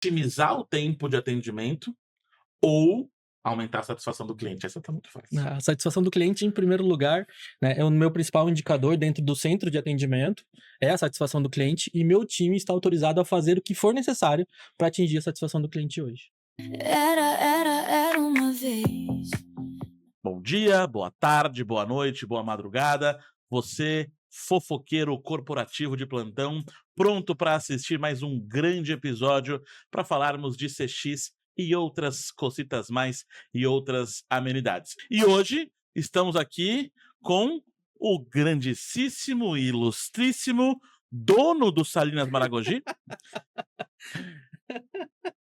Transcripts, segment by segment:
otimizar o tempo de atendimento ou aumentar a satisfação do cliente? Essa tá muito fácil. A satisfação do cliente, em primeiro lugar, né, é o meu principal indicador dentro do centro de atendimento, é a satisfação do cliente, e meu time está autorizado a fazer o que for necessário para atingir a satisfação do cliente hoje. Era uma vez. Bom dia, boa tarde, boa noite, boa madrugada. Você, fofoqueiro corporativo de plantão, pronto para assistir mais um grande episódio para falarmos de CX e outras cositas mais e outras amenidades. E hoje estamos aqui com o grandíssimo e ilustríssimo dono do Salinas Maragogi,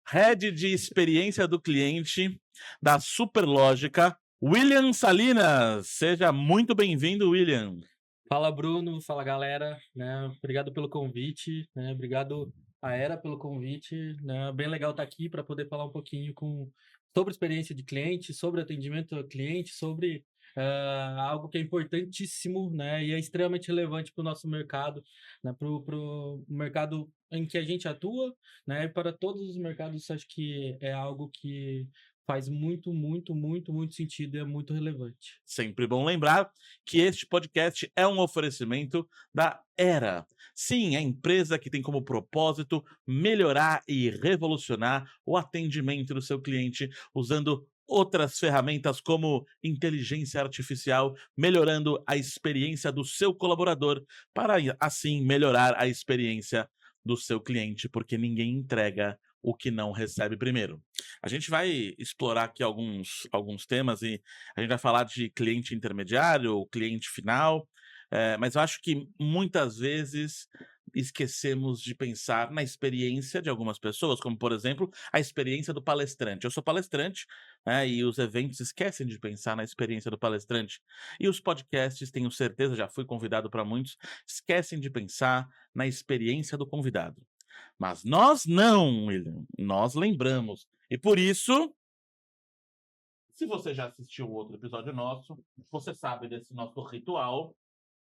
head de experiência do cliente da Superlógica, William Salinas. Seja muito bem-vindo, William. Fala, Bruno, fala, galera, né, obrigado pelo convite, né, obrigado a Era pelo convite, né, bem legal estar aqui para poder falar um pouquinho sobre experiência de cliente, sobre atendimento ao cliente, sobre algo que é importantíssimo, né, e é extremamente relevante para o nosso mercado, né, para o mercado em que a gente atua, né, e para todos os mercados. Acho que é algo que faz muito, muito, muito, muito sentido e é muito relevante. Sempre bom lembrar que este podcast é um oferecimento da Era. Sim, a empresa que tem como propósito melhorar e revolucionar o atendimento do seu cliente usando outras ferramentas como inteligência artificial, melhorando a experiência do seu colaborador para assim melhorar a experiência do seu cliente, porque ninguém entrega o que não recebe primeiro. A gente vai explorar aqui alguns temas e a gente vai falar de cliente intermediário, cliente final, mas eu acho que muitas vezes esquecemos de pensar na experiência de algumas pessoas, como, por exemplo, a experiência do palestrante. Eu sou palestrante, né, e os eventos esquecem de pensar na experiência do palestrante. E os podcasts, tenho certeza, já fui convidado para muitos, esquecem de pensar na experiência do convidado. Mas nós não, William. Nós lembramos. E por isso, se você já assistiu outro episódio nosso, você sabe desse nosso ritual.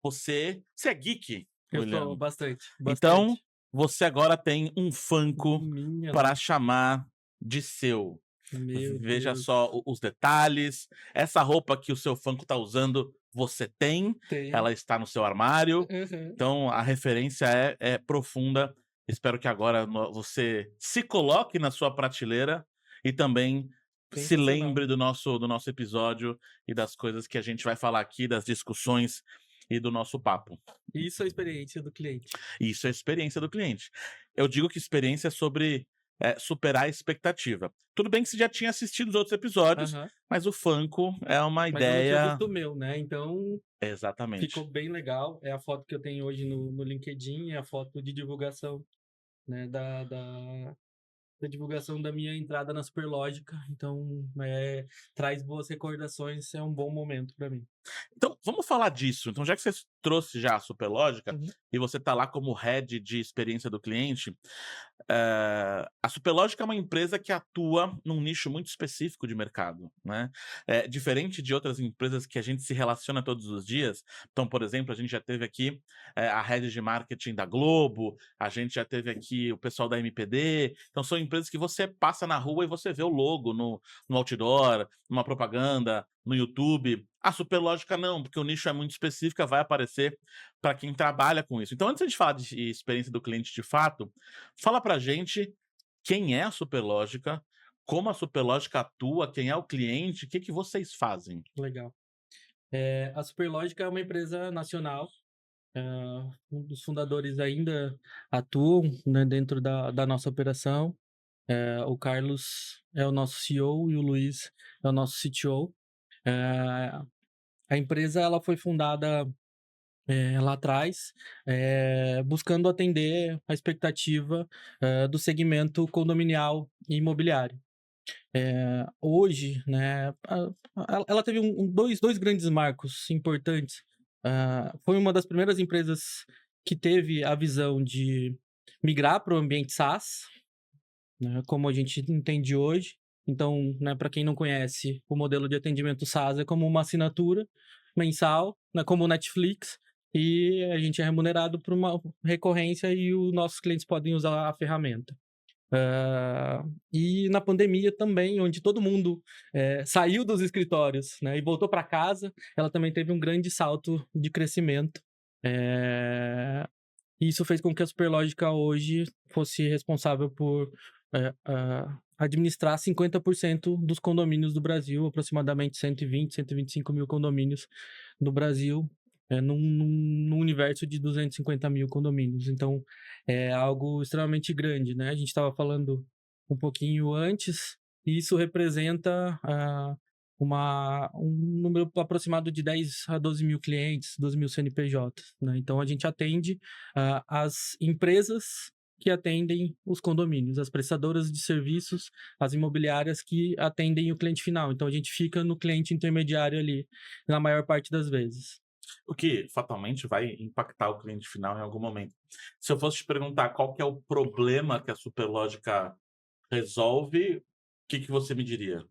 Você é geek, Eu sou William. bastante, Então, bastante. você agora tem um Funko Minha para nossa, chamar de seu. meu Veja Deus. só os detalhes. Essa roupa que o seu Funko está usando, você tem. Tem. Ela está no seu armário. Uhum. Então, a referência é profunda. Espero que agora você se coloque na sua prateleira e também se Sensacional. lembre do nosso episódio e das coisas que a gente vai falar aqui, das discussões e do nosso papo. Isso é a experiência do cliente. Isso é experiência do cliente. Eu digo que experiência é sobre superar a expectativa. Tudo bem que você já tinha assistido os outros episódios, Aham. mas o Funko é uma Mas eu não tinha ideia. visto o meu, né, então ficou Exatamente. bem legal. É a foto que eu tenho hoje no LinkedIn, é a foto de divulgação, né, da divulgação da minha entrada na Superlógica. Então, traz boas recordações, é um bom momento para mim. Então, vamos falar disso. Então, já que você trouxe já a Superlógica Uhum. e você está lá como head de experiência do cliente, a Superlógica é uma empresa que atua num nicho muito específico de mercado, né? Diferente de outras empresas que a gente se relaciona todos os dias. Então, por exemplo, a gente já teve aqui a head de marketing da Globo, a gente já teve aqui o pessoal da MPD. Então, são empresas que você passa na rua e você vê o logo no outdoor, numa propaganda, no YouTube. A Superlógica não, porque o nicho é muito específico, vai aparecer para quem trabalha com isso. Então, antes de a gente falar de experiência do cliente de fato, fala pra gente quem é a Superlógica, como a Superlógica atua, quem é o cliente, o que vocês fazem? Legal. A Superlógica é uma empresa nacional. Um dos fundadores ainda atuam, né, dentro da nossa operação. O Carlos é o nosso CEO e o Luiz é o nosso CTO. Eh, a empresa ela foi fundada lá atrás, buscando atender a expectativa do segmento condominial e imobiliário. Hoje, né, ela teve dois grandes marcos importantes. Foi uma das primeiras empresas que teve a visão de migrar para o ambiente SaaS, né, como a gente entende hoje. Então, né, para quem não conhece, o modelo de atendimento SaaS é como uma assinatura mensal, né, como o Netflix, e a gente é remunerado por uma recorrência e os nossos clientes podem usar a ferramenta. E na pandemia também, onde todo mundo saiu dos escritórios, né, e voltou para casa, ela também teve um grande salto de crescimento. E isso fez com que a Superlógica hoje fosse responsável por administrar 50% dos condomínios do Brasil, aproximadamente 120, 125 mil condomínios no Brasil, num universo de 250 mil condomínios. Então, é algo extremamente grande, né? A gente estava falando um pouquinho antes, e isso representa um número aproximado de 10 a 12 mil clientes, 12 mil CNPJs, né? Então, a gente atende as empresas que atendem os condomínios, as prestadoras de serviços, as imobiliárias que atendem o cliente final. Então, a gente fica no cliente intermediário ali, na maior parte das vezes. O que fatalmente vai impactar o cliente final em algum momento. Se eu fosse te perguntar qual que é o problema que a Superlógica resolve, o que você me diria?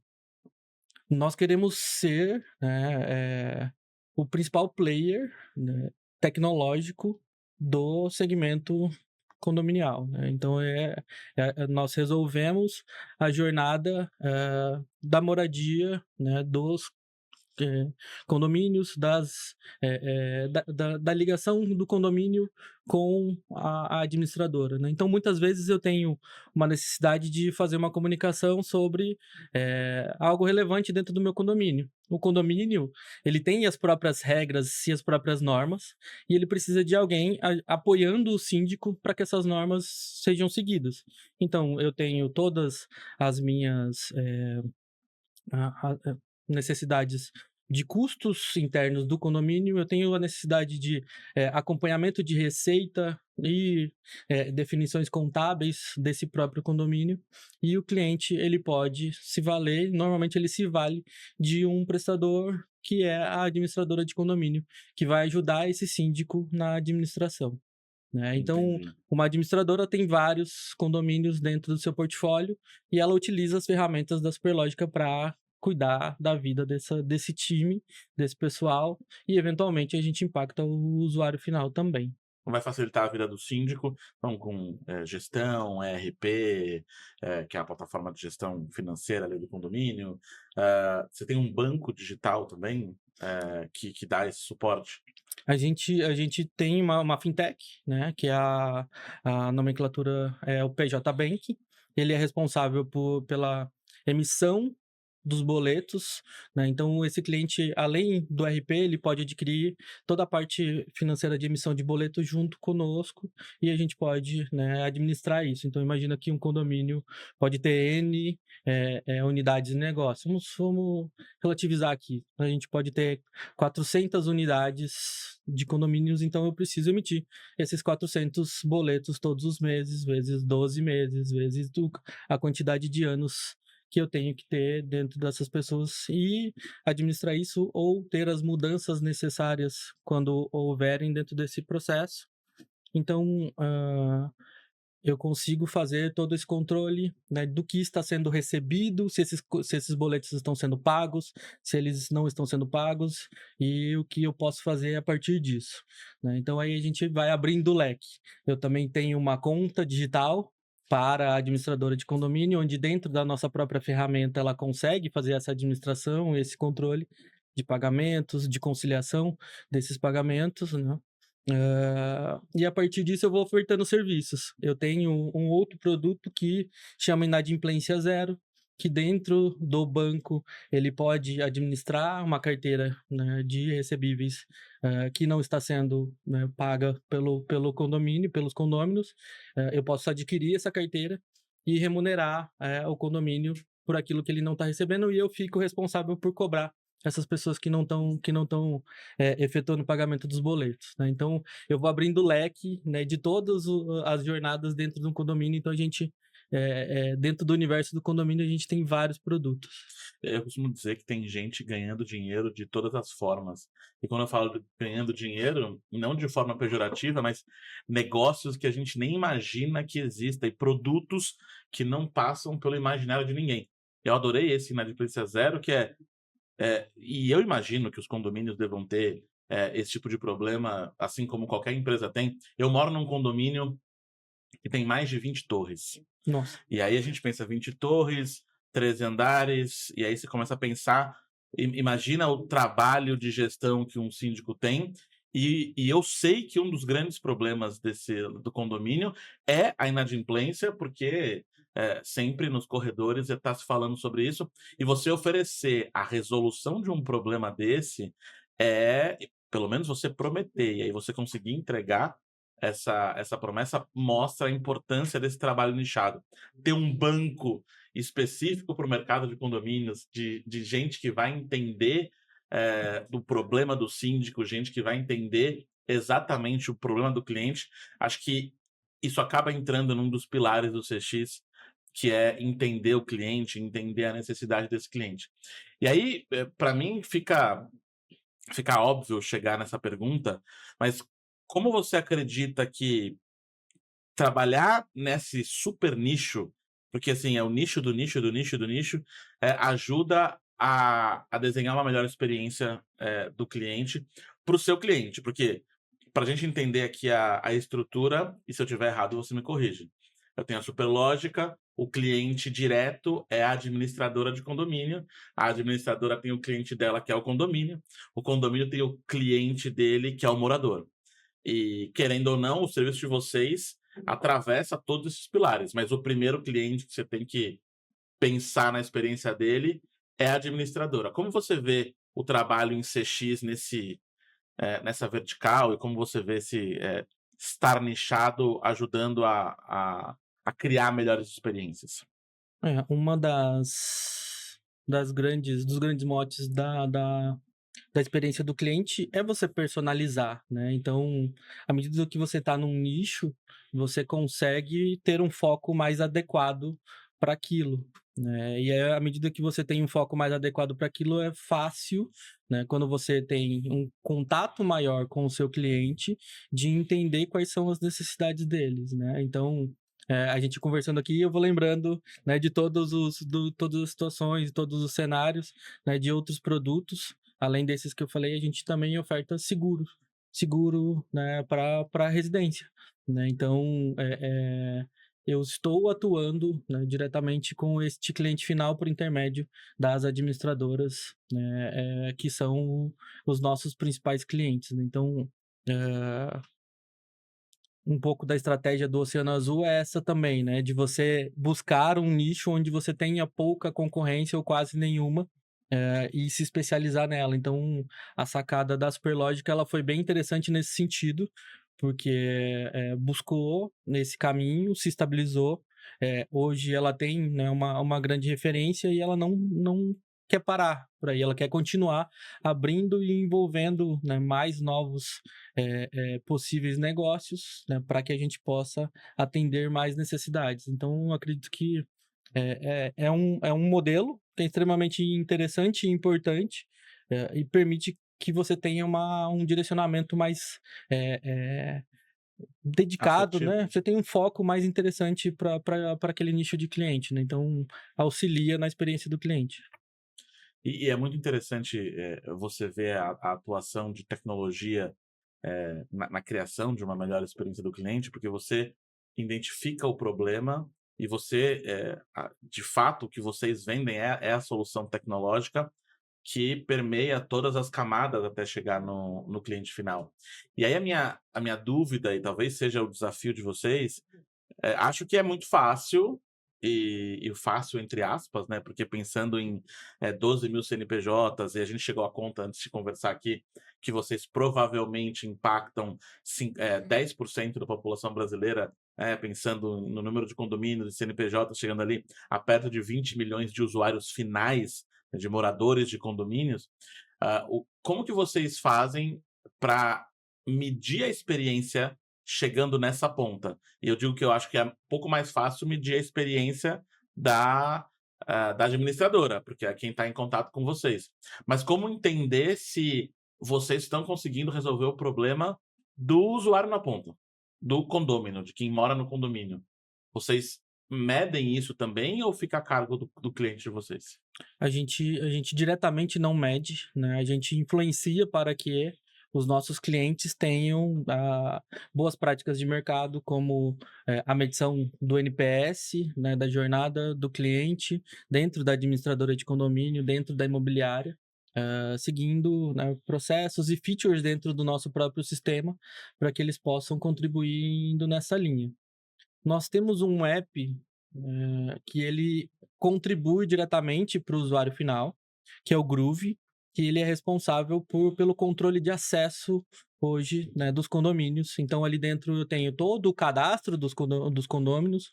Nós queremos ser, né, o principal player, né, tecnológico do segmento condominial, né? Então, nós resolvemos a jornada da moradia, né, dos condomínios, da ligação do condomínio com a administradora, né? Então, muitas vezes eu tenho uma necessidade de fazer uma comunicação sobre algo relevante dentro do meu condomínio. O condomínio, ele tem as próprias regras e as próprias normas, e ele precisa de alguém apoiando o síndico para que essas normas sejam seguidas. Então, eu tenho todas as minhas necessidades de custos internos do condomínio, eu tenho a necessidade de acompanhamento de receita e definições contábeis desse próprio condomínio, e o cliente ele pode se valer, normalmente ele se vale de um prestador que é a administradora de condomínio, que vai ajudar esse síndico na administração, né? Então, Entendi. uma administradora tem vários condomínios dentro do seu portfólio e ela utiliza as ferramentas da Superlógica para cuidar da vida desse time, desse pessoal, e eventualmente a gente impacta o usuário final também. Vai facilitar a vida do síndico, então com gestão, ERP, que é a plataforma de gestão financeira ali do condomínio. Você tem um banco digital também que dá esse suporte? A gente tem uma fintech, né, que é a nomenclatura é o PJ Bank. Ele é responsável pela emissão dos boletos, né? Então, esse cliente, além do RP, ele pode adquirir toda a parte financeira de emissão de boleto junto conosco e a gente pode, né, administrar isso. Então, imagina que um condomínio pode ter N unidades de negócio. Vamos relativizar aqui. A gente pode ter 400 unidades de condomínios, então eu preciso emitir esses 400 boletos todos os meses, vezes 12 meses, vezes a quantidade de anos que eu tenho que ter dentro dessas pessoas e administrar isso ou ter as mudanças necessárias quando houverem dentro desse processo. Então, eu consigo fazer todo esse controle, né, do que está sendo recebido, se esses boletos estão sendo pagos, se eles não estão sendo pagos e o que eu posso fazer a partir disso, né? Então, aí a gente vai abrindo o leque. Eu também tenho uma conta digital para a administradora de condomínio, onde dentro da nossa própria ferramenta ela consegue fazer essa administração, esse controle de pagamentos, de conciliação desses pagamentos, né? E a partir disso eu vou ofertando serviços. Eu tenho um outro produto que chama Inadimplência Zero, que dentro do banco ele pode administrar uma carteira, né, de recebíveis que não está sendo, né, paga pelo condomínio, pelos condôminos. Eu posso adquirir essa carteira e remunerar o condomínio por aquilo que ele não está recebendo e eu fico responsável por cobrar essas pessoas que não estão efetuando o pagamento dos boletos, né? Então, eu vou abrindo o leque, né, de todas as jornadas dentro de um condomínio. Então, a gente, dentro do universo do condomínio, a gente tem vários produtos. Eu costumo dizer que tem gente ganhando dinheiro de todas as formas. E quando eu falo de ganhando dinheiro, não de forma pejorativa, mas negócios que a gente nem imagina que existam e produtos que não passam pelo imaginário de ninguém. Eu adorei esse Inadimplência Zero, que e eu imagino que os condomínios devam ter esse tipo de problema, assim como qualquer empresa tem. Eu moro num condomínio que tem mais de 20 torres. Nossa. E aí a gente pensa 20 torres, 13 andares, e aí você começa a pensar, imagina o trabalho de gestão que um síndico tem, e eu sei que um dos grandes problemas do condomínio é a inadimplência, porque sempre nos corredores está se falando sobre isso, e você oferecer a resolução de um problema desse é, pelo menos você prometer, e aí você conseguir entregar essa promessa mostra a importância desse trabalho nichado. Ter um banco específico para o mercado de condomínios, de gente que vai entender do problema do síndico, gente que vai entender exatamente o problema do cliente. Acho que isso acaba entrando num dos pilares do CX, que é entender o cliente, entender a necessidade desse cliente. E aí, para mim, fica óbvio chegar nessa pergunta, mas como você acredita que trabalhar nesse super nicho, porque assim, é o nicho do nicho do nicho do nicho, ajuda a desenhar uma melhor experiência do cliente para o seu cliente? Porque, para a gente entender aqui a estrutura, e se eu tiver errado, você me corrige. Eu tenho a Superlógica, o cliente direto é a administradora de condomínio, a administradora tem o cliente dela, que é o condomínio tem o cliente dele, que é o morador. E, querendo ou não, o serviço de vocês atravessa todos esses pilares, mas o primeiro cliente que você tem que pensar na experiência dele é a administradora. Como você vê o trabalho em CX nessa vertical, e como você vê esse estar nichado ajudando a criar melhores experiências? Uma dos grandes motes da experiência do cliente é você personalizar, né? Então, à medida que você está num nicho, você consegue ter um foco mais adequado para aquilo, né? E aí, à medida que você tem um foco mais adequado para aquilo, é fácil, né? Quando você tem um contato maior com o seu cliente, de entender quais são as necessidades deles, né? Então, a gente conversando aqui, eu vou lembrando, né, de todas as situações, todos os cenários, né, de outros produtos. Além desses que eu falei, a gente também oferta seguro, né, para residência, né? Então, eu estou atuando, né, diretamente com este cliente final por intermédio das administradoras, né, que são os nossos principais clientes, né? Então, um pouco da estratégia do Oceano Azul é essa também, né? De você buscar um nicho onde você tenha pouca concorrência ou quase nenhuma, e se especializar nela. Então, a sacada da Superlógica, ela foi bem interessante nesse sentido, porque buscou nesse caminho, se estabilizou. Hoje ela tem, né, uma grande referência e ela não quer parar por aí, ela quer continuar abrindo e envolvendo, né, mais novos possíveis negócios, né, para que a gente possa atender mais necessidades. Então, eu acredito que é um modelo que é extremamente interessante e importante, e permite que você tenha um direcionamento mais dedicado, Assertivo. né? Você tem um foco mais interessante para aquele nicho de cliente, né? Então, auxilia na experiência do cliente. E é muito interessante você ver a atuação de tecnologia na criação de uma melhor experiência do cliente, porque você identifica o problema e você, de fato, o que vocês vendem é a solução tecnológica que permeia todas as camadas até chegar no cliente final. E aí a minha dúvida, e talvez seja o desafio de vocês, acho que é muito fácil, e fácil entre aspas, né? Porque pensando em 12 mil CNPJs, e a gente chegou à conta antes de conversar aqui, que vocês provavelmente impactam 10% da população brasileira, pensando no número de condomínios e CNPJs, chegando ali a perto de 20 milhões de usuários finais, né, de moradores de condomínios. Como que vocês fazem para medir a experiência chegando nessa ponta? E eu digo que eu acho que é um pouco mais fácil medir a experiência da administradora, porque é quem está em contato com vocês. Mas como entender se vocês estão conseguindo resolver o problema do usuário na ponta, do condômino, de quem mora no condomínio? Vocês medem isso também ou fica a cargo do cliente de vocês? A gente diretamente não mede, né? A gente influencia para que os nossos clientes tenham boas práticas de mercado, como a medição do NPS, né, da jornada do cliente dentro da administradora de condomínio, dentro da imobiliária, seguindo, né, processos e features dentro do nosso próprio sistema para que eles possam contribuir indo nessa linha. Nós temos um app que ele contribui diretamente para o usuário final, que é o Groove, que ele é responsável pelo controle de acesso hoje, né, dos condomínios. Então, ali dentro eu tenho todo o cadastro dos condôminos.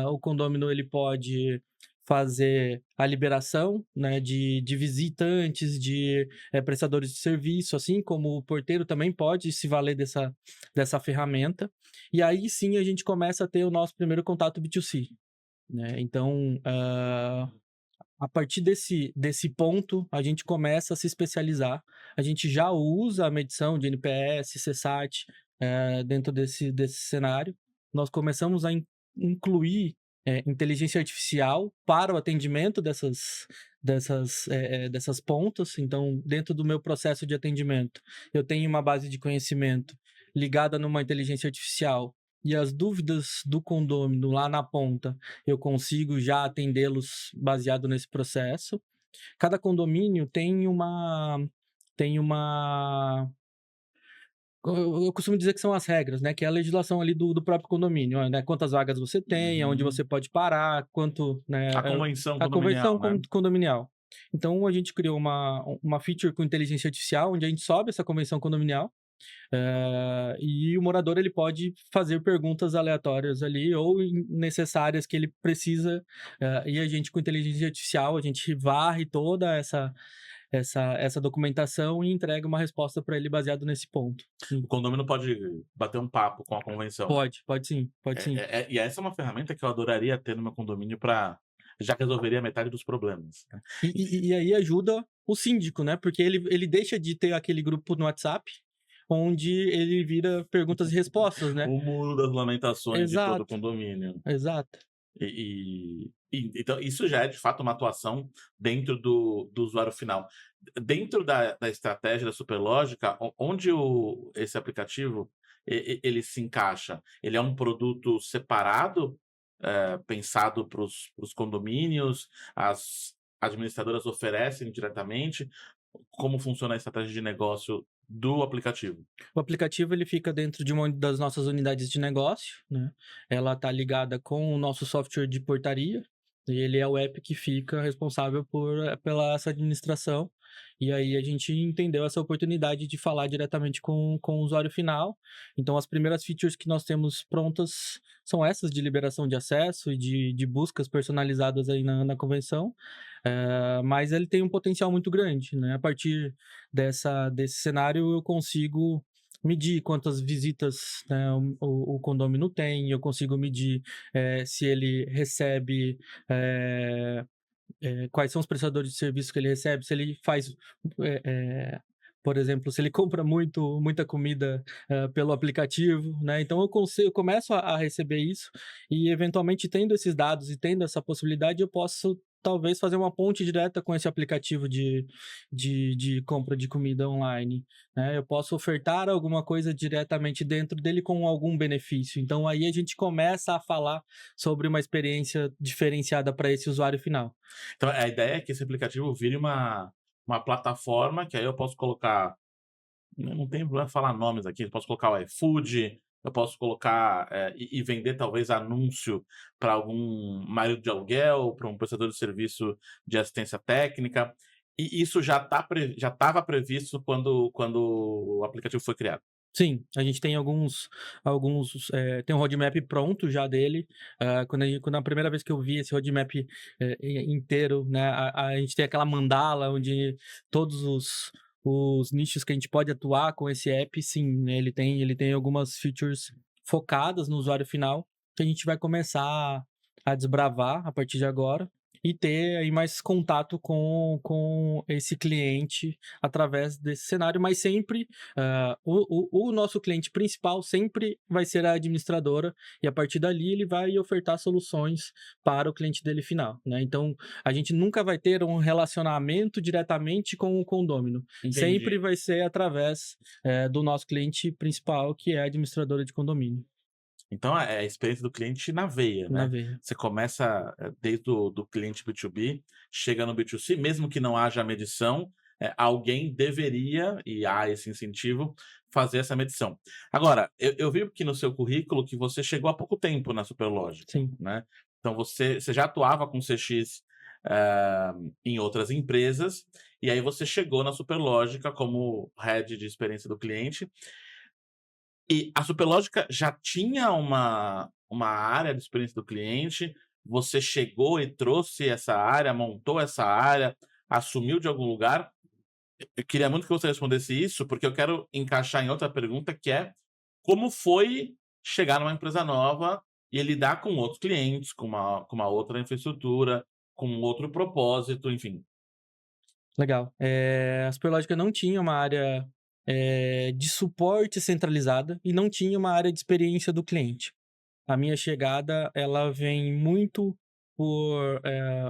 O condômino ele pode fazer a liberação, né, de visitantes, de prestadores de serviço, assim como o porteiro também pode se valer dessa ferramenta. E aí sim a gente começa a ter o nosso primeiro contato B2C. Né? Então, a partir desse ponto, a gente começa a se especializar. A gente já usa a medição de NPS, CSAT, dentro desse cenário. Nós começamos a incluir inteligência artificial para o atendimento dessas pontas. Então, dentro do meu processo de atendimento, eu tenho uma base de conhecimento ligada numa inteligência artificial e as dúvidas do condômino lá na ponta, eu consigo já atendê-los baseado nesse processo. Cada condomínio tem uma... Eu costumo dizer que são as regras, né? Que é a legislação ali do próprio condomínio, né? Quantas vagas você tem, aonde você pode parar, quanto... Né, A convenção a condominial, convenção né? condominial. Então, a gente criou uma feature com inteligência artificial, onde a gente sobe essa convenção condominial, e o morador ele pode fazer perguntas aleatórias ali ou necessárias que ele precisa, e a gente com inteligência artificial, a gente varre toda essa documentação e entrega uma resposta para ele baseado nesse ponto. O condomínio pode bater um papo com a convenção. Pode sim. E essa é uma ferramenta que eu adoraria ter no meu condomínio para já resolveria metade dos problemas. E aí ajuda o síndico, né? Porque ele deixa de ter aquele grupo no WhatsApp onde ele vira perguntas e respostas, né? O muro das lamentações de todo Exato. o condomínio. Exato. Então, isso já é de fato uma atuação dentro do usuário final. Dentro da estratégia da Superlógica, onde esse aplicativo ele se encaixa? Ele é um produto separado, pensado para os condomínios, as administradoras oferecem diretamente? Como funciona a estratégia de negócio do aplicativo? O aplicativo ele fica dentro de uma das nossas unidades de negócio, né? Ela está ligada com o nosso software de portaria, e ele é o app que fica responsável pela essa administração. E aí a gente entendeu essa oportunidade de falar diretamente com o usuário final. Então, as primeiras features que nós temos prontas são essas de liberação de acesso e de buscas personalizadas aí na convenção. Mas ele tem um potencial muito grande, né? A partir desse cenário, eu consigo medir quantas visitas, né, o condomínio tem, eu consigo medir se ele recebe... quais são os prestadores de serviço que ele recebe, se ele faz, por exemplo, se ele compra muita comida pelo aplicativo, né? Então eu começo a receber isso e eventualmente tendo esses dados e tendo essa possibilidade, eu posso talvez fazer uma ponte direta com esse aplicativo de compra de comida online, né? Eu posso ofertar alguma coisa diretamente dentro dele com algum benefício. Então aí a gente começa a falar sobre uma experiência diferenciada para esse usuário final. Então a ideia é que esse aplicativo vire uma plataforma que aí eu posso colocar, não tem problema falar nomes aqui, eu posso colocar o iFood, eu posso colocar e vender talvez anúncio para algum marido de aluguel, para um prestador de serviço de assistência técnica, e isso já estava previsto quando o aplicativo foi criado. Sim, a gente tem tem um roadmap pronto já dele. Quando a primeira vez que eu vi esse roadmap inteiro, né, a gente tem aquela mandala onde todos os nichos que a gente pode atuar com esse app, sim, né, ele tem algumas features focadas no usuário final que a gente vai começar a desbravar a partir de agora. e ter aí mais contato com esse cliente através desse cenário, mas sempre o nosso cliente principal sempre vai ser a administradora, e a partir dali ele vai ofertar soluções para o cliente dele final, né? Então, a gente nunca vai ter um relacionamento diretamente com o condômino. Sempre Entendi. vai ser através do nosso cliente principal, que é a administradora de condomínio, Então é a experiência do cliente na veia, na né. veia. Você começa, desde o do cliente B2B, chega no B2C, mesmo que não haja medição, alguém deveria, e há esse incentivo, fazer essa medição. Agora, eu vi aqui no seu currículo que você chegou há pouco tempo na Superlógica, Sim, né. Então você já atuava com CX, em outras empresas, e aí você chegou na Superlógica como head de experiência do cliente. E a Superlógica já tinha uma área de experiência do cliente? Você chegou e trouxe essa área, montou essa área, assumiu de algum lugar? Eu queria muito que você respondesse isso, porque eu quero encaixar em outra pergunta, que é: como foi chegar numa empresa nova e lidar com outros clientes, com uma outra infraestrutura, com outro propósito, enfim? legal. A Superlógica não tinha uma área de suporte centralizada e não tinha uma área de experiência do cliente. A minha chegada, ela vem muito por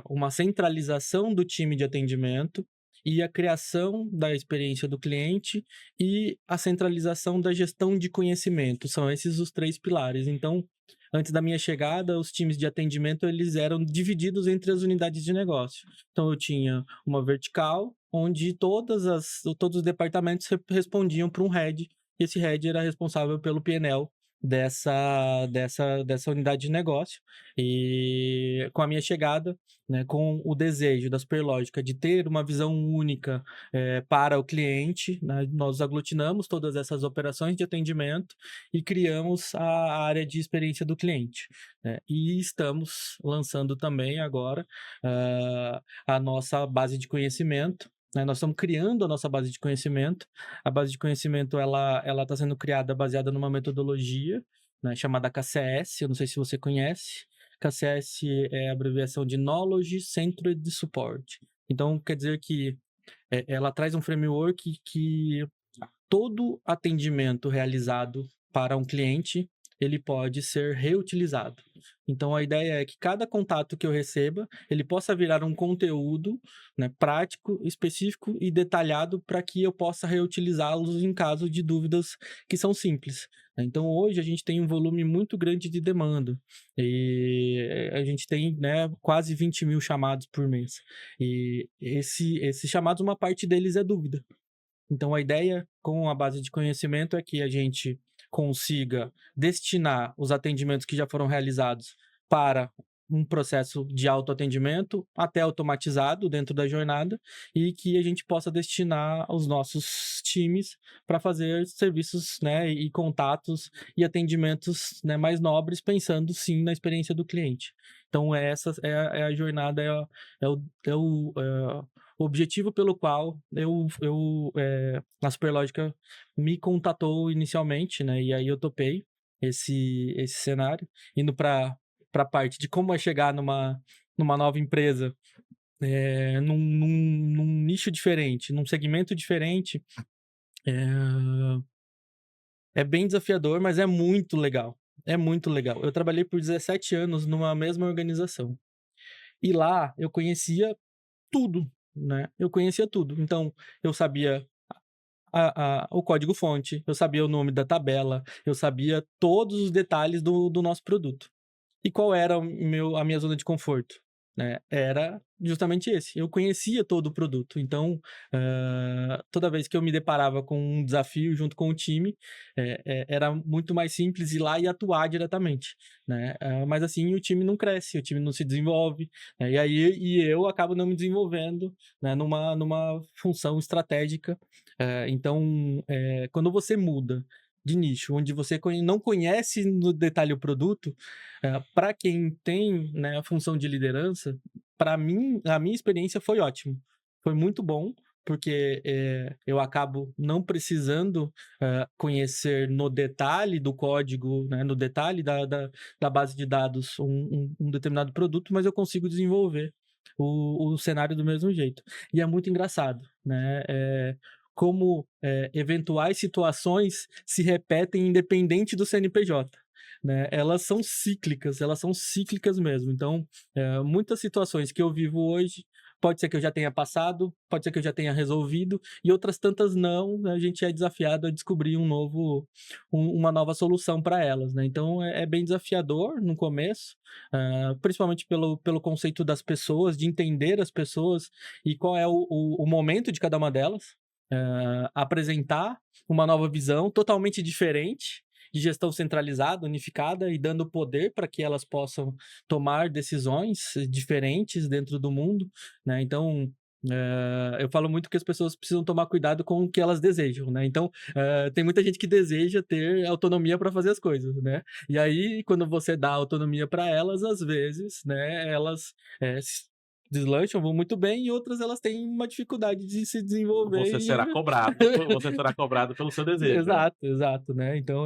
uma centralização do time de atendimento e a criação da experiência do cliente e a centralização da gestão de conhecimento. São esses os 3 pilares. Então, antes da minha chegada, os times de atendimento, eles eram divididos entre as unidades de negócio. Então, eu tinha uma vertical, onde todos os departamentos respondiam para um head, e esse head era responsável pelo PNL dessa unidade de negócio. E com a minha chegada, né, com o desejo da Superlógica de ter uma visão única para o cliente, né, nós aglutinamos todas essas operações de atendimento e criamos a área de experiência do cliente, né? E estamos lançando também agora a nossa base de conhecimento, né? Nós estamos criando a nossa base de conhecimento. A base de conhecimento, ela está sendo criada baseada numa metodologia, né, chamada KCS. Eu não sei se você conhece. KCS é a abreviação de Knowledge Centered Support. Então, quer dizer que ela traz um framework que todo atendimento realizado para um cliente, ele pode ser reutilizado. Então, a ideia é que cada contato que eu receba, ele possa virar um conteúdo, né, prático, específico e detalhado para que eu possa reutilizá-los em caso de dúvidas que são simples. Então, hoje a gente tem um volume muito grande de demanda e a gente tem, né, quase 20.000 chamados por mês. E esses chamados, uma parte deles é dúvida. Então, a ideia com a base de conhecimento é que a gente consiga destinar os atendimentos que já foram realizados para um processo de autoatendimento, até automatizado dentro da jornada, e que a gente possa destinar os nossos times para fazer serviços, né, e contatos e atendimentos, né, mais nobres, pensando sim na experiência do cliente. Então, essa é a jornada, o objetivo pelo qual a Superlógica me contatou inicialmente, né? E aí eu topei esse cenário, indo para a parte de como é chegar numa nova empresa, num nicho diferente, num segmento diferente. É bem desafiador, mas é muito legal. É muito legal. Eu trabalhei por 17 anos numa mesma organização. E lá eu conhecia tudo, né? Eu conhecia tudo. Então, eu sabia o código-fonte, eu sabia o nome da tabela, eu sabia todos os detalhes do nosso produto. E qual era a minha zona de conforto, né? Era justamente esse. Eu conhecia todo o produto. Então, toda vez que eu me deparava com um desafio junto com o time, era muito mais simples ir lá e atuar diretamente, né? Mas assim, o time não cresce, o time não se desenvolve, né? E eu acabo não me desenvolvendo, né, numa função estratégica. Então, quando você muda de nicho, onde você não conhece no detalhe o produto, para quem tem, né, a função de liderança, para mim, a minha experiência foi ótimo. Foi muito bom, porque eu acabo não precisando conhecer no detalhe do código, né, no detalhe da base de dados um determinado produto, mas eu consigo desenvolver o cenário do mesmo jeito. E é muito engraçado, né? Como eventuais situações se repetem independente do CNPJ. Né? Elas são cíclicas mesmo. Então, muitas situações que eu vivo hoje, pode ser que eu já tenha passado, pode ser que eu já tenha resolvido, e outras tantas não, né? A gente é desafiado a descobrir uma nova solução para elas, né? Então, é bem desafiador no começo, principalmente pelo conceito das pessoas, de entender as pessoas e qual é o momento de cada uma delas, apresentar uma nova visão totalmente diferente, de gestão centralizada, unificada e dando poder para que elas possam tomar decisões diferentes dentro do mundo, né? Então, eu falo muito que as pessoas precisam tomar cuidado com o que elas desejam, né? Então, tem muita gente que deseja ter autonomia para fazer as coisas, né? E aí, quando você dá autonomia para elas, às vezes, né, elas deslancham, vão muito bem, e outras elas têm uma dificuldade de se desenvolver. Você será cobrado pelo seu desejo, né? Exato, né? Então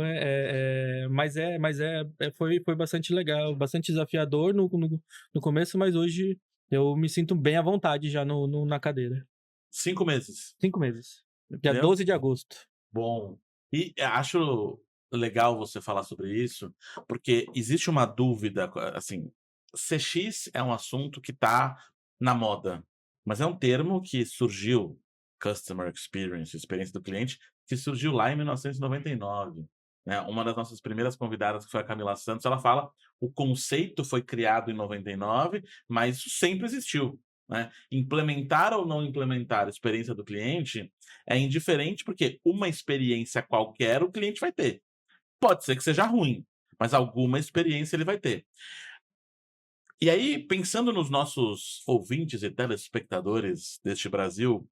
foi bastante legal, bastante desafiador no começo, mas hoje eu me sinto bem à vontade já na cadeira. 5 meses. 5 meses. Dia Entendeu? 12 de agosto. Bom. E acho legal você falar sobre isso, porque existe uma dúvida, assim, CX é um assunto que está na moda, mas é um termo que surgiu, Customer Experience, experiência do cliente, que surgiu lá em 1999. Né? Uma das nossas primeiras convidadas, que foi a Camila Santos, ela fala o conceito foi criado em 99, mas isso sempre existiu. Né? Implementar ou não implementar a experiência do cliente é indiferente, porque uma experiência qualquer o cliente vai ter. Pode ser que seja ruim, mas alguma experiência ele vai ter. E aí, pensando nos nossos ouvintes e telespectadores deste Brasil,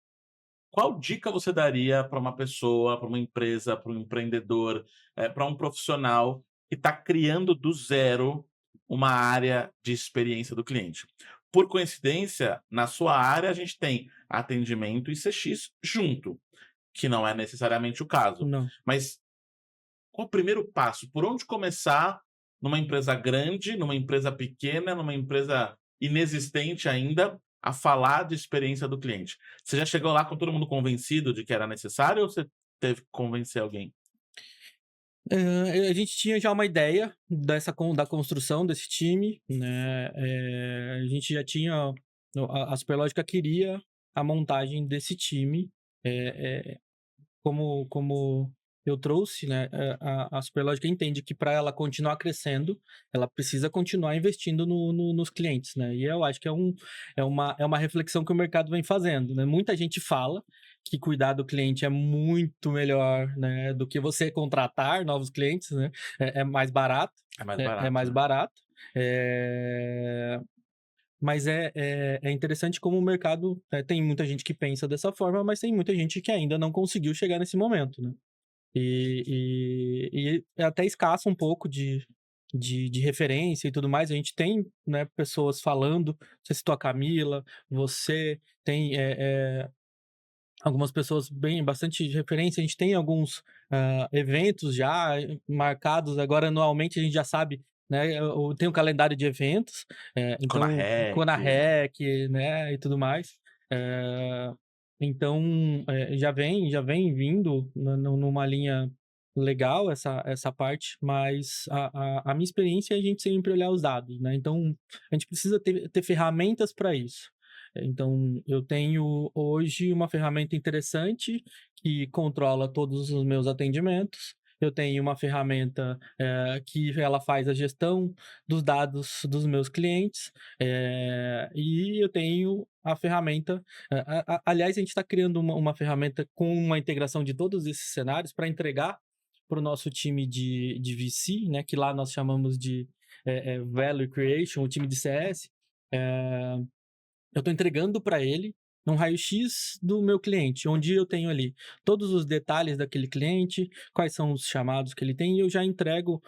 qual dica você daria para uma pessoa, para uma empresa, para um empreendedor, para um profissional que está criando do zero uma área de experiência do cliente? Por coincidência, na sua área a gente tem atendimento e CX junto, que não é necessariamente o caso. Não. Mas qual o primeiro passo? Por onde começar numa empresa grande, numa empresa pequena, numa empresa inexistente ainda, a falar de experiência do cliente? Você já chegou lá com todo mundo convencido de que era necessário ou você teve que convencer alguém? A gente tinha já uma ideia da construção desse time, né? A gente já tinha. A Superlógica queria a montagem desse time. Como eu trouxe, né? A Superlógica entende que para ela continuar crescendo, ela precisa continuar investindo nos clientes, né? E eu acho que é uma reflexão que o mercado vem fazendo, né? Muita gente fala que cuidar do cliente é muito melhor, né, do que você contratar novos clientes, né? É mais barato. É mais É barato, mais né? barato. Mas é interessante como o mercado, tem muita gente que pensa dessa forma, mas tem muita gente que ainda não conseguiu chegar nesse momento, né? E é até escasso um pouco de referência e tudo mais. A gente tem, né, pessoas falando, você citou a Camila, você tem algumas pessoas bastante de referência. A gente tem alguns eventos já marcados. Agora, anualmente, a gente já sabe, né? Tem um calendário de eventos, então, Conarec. Conarec, né? E tudo mais. Então, já vem vindo numa linha legal essa parte, mas a minha experiência é a gente sempre olhar os dados, né? Então, a gente precisa ter ferramentas para isso. Então, eu tenho hoje uma ferramenta interessante que controla todos os meus atendimentos. Eu tenho uma ferramenta que ela faz a gestão dos dados dos meus clientes. E eu tenho a ferramenta. Aliás, a gente está criando uma ferramenta com uma integração de todos esses cenários para entregar para o nosso time de VC, né, que lá nós chamamos de Value Creation, o time de CS. Eu estou entregando para ele um raio-x do meu cliente, onde eu tenho ali todos os detalhes daquele cliente, quais são os chamados que ele tem, e eu já entrego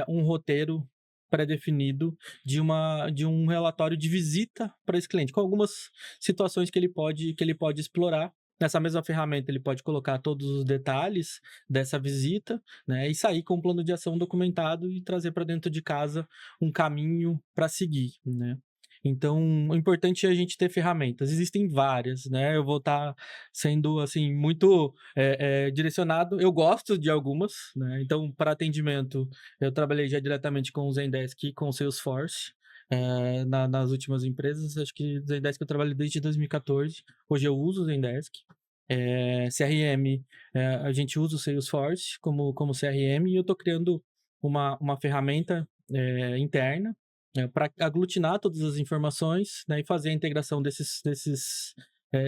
um roteiro pré-definido de um relatório de visita para esse cliente, com algumas situações que ele pode explorar. Nessa mesma ferramenta, ele pode colocar todos os detalhes dessa visita, né, e sair com um plano de ação documentado e trazer para dentro de casa um caminho para seguir, né? Então, o importante é a gente ter ferramentas. Existem várias, né? Eu vou estar sendo, assim, muito direcionado. Eu gosto de algumas, né? Então, para atendimento, eu trabalhei já diretamente com o Zendesk e com o Salesforce. Nas últimas empresas, acho que Zendesk eu trabalho desde 2014. Hoje eu uso o Zendesk. CRM, a gente usa o Salesforce como CRM e eu estou criando uma ferramenta interna para aglutinar todas as informações, né, e fazer a integração desses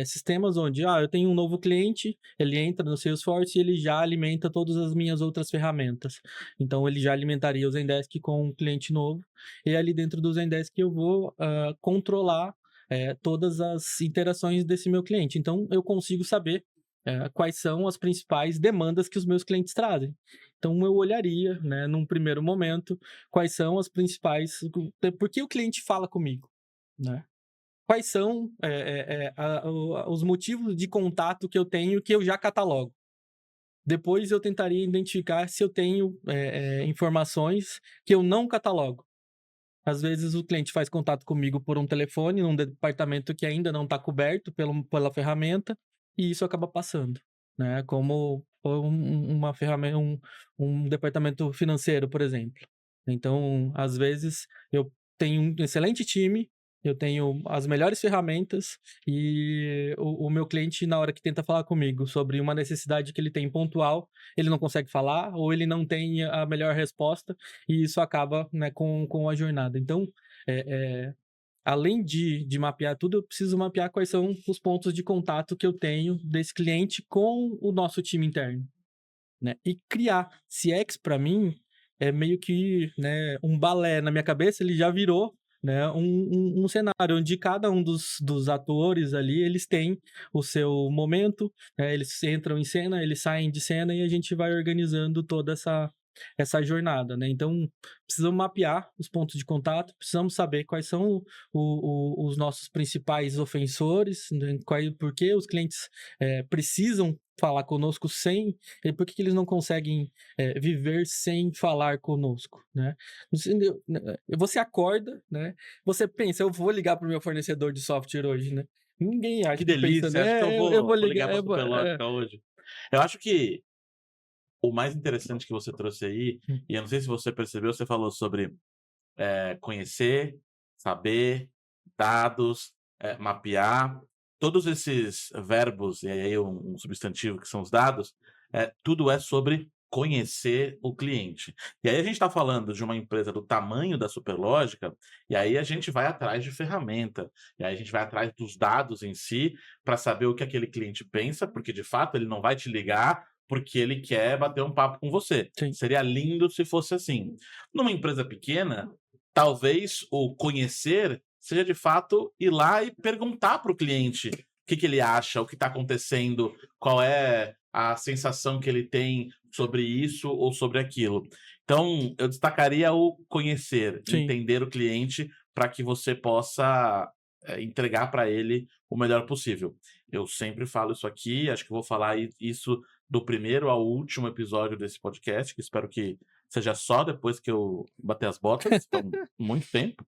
sistemas onde eu tenho um novo cliente, ele entra no Salesforce e ele já alimenta todas as minhas outras ferramentas. Então, ele já alimentaria o Zendesk com um cliente novo e ali dentro do Zendesk eu vou controlar todas as interações desse meu cliente. Então, eu consigo saber quais são as principais demandas que os meus clientes trazem. Então, eu olharia, né, num primeiro momento, quais são as principais... Por que o cliente fala comigo, né? Quais são os motivos de contato que eu tenho que eu já catalogo. Depois, eu tentaria identificar se eu tenho informações que eu não catalogo. Às vezes, o cliente faz contato comigo por um telefone, num departamento que ainda não está coberto pela ferramenta, e isso acaba passando, né? Como uma ferramenta, um departamento financeiro, por exemplo. Então, às vezes, eu tenho um excelente time, eu tenho as melhores ferramentas e o meu cliente, na hora que tenta falar comigo sobre uma necessidade que ele tem pontual, ele não consegue falar ou ele não tem a melhor resposta e isso acaba, né, com a jornada. Então, além de mapear tudo, eu preciso mapear quais são os pontos de contato que eu tenho desse cliente com o nosso time interno, né? E criar CX, para mim, é meio que, né, um balé na minha cabeça, ele já virou, né, um cenário onde cada um dos atores ali, eles têm o seu momento, né, eles entram em cena, eles saem de cena e a gente vai organizando toda essa jornada, né? Então, precisamos mapear os pontos de contato, precisamos saber quais são os nossos principais ofensores, né? Por que os clientes precisam falar conosco por que eles não conseguem viver sem falar conosco, né? Você acorda, né? Você pensa, eu vou ligar para o meu fornecedor de software hoje, né? Ninguém acha Que que pensa, delícia, acho que eu eu vou vou ligar ligar. pra Superlógica hoje. Eu acho que o mais interessante que você trouxe aí, e eu não sei se você percebeu, você falou sobre conhecer, saber, dados, mapear, todos esses verbos, e aí um substantivo que são os dados, tudo é sobre conhecer o cliente. E aí a gente está falando de uma empresa do tamanho da Superlógica, e aí a gente vai atrás de ferramenta, e aí a gente vai atrás dos dados em si, para saber o que aquele cliente pensa, porque de fato ele não vai te ligar porque ele quer bater um papo com você. Sim. Seria lindo se fosse assim. Numa empresa pequena, talvez o conhecer seja de fato ir lá e perguntar para o cliente o que ele acha, o que está acontecendo, qual é a sensação que ele tem sobre isso ou sobre aquilo. Então, eu destacaria o conhecer, Sim. entender o cliente para que você possa entregar para ele o melhor possível. Eu sempre falo isso aqui, acho que vou falar isso do primeiro ao último episódio desse podcast, que espero que seja só depois que eu bater as botas, então, muito tempo,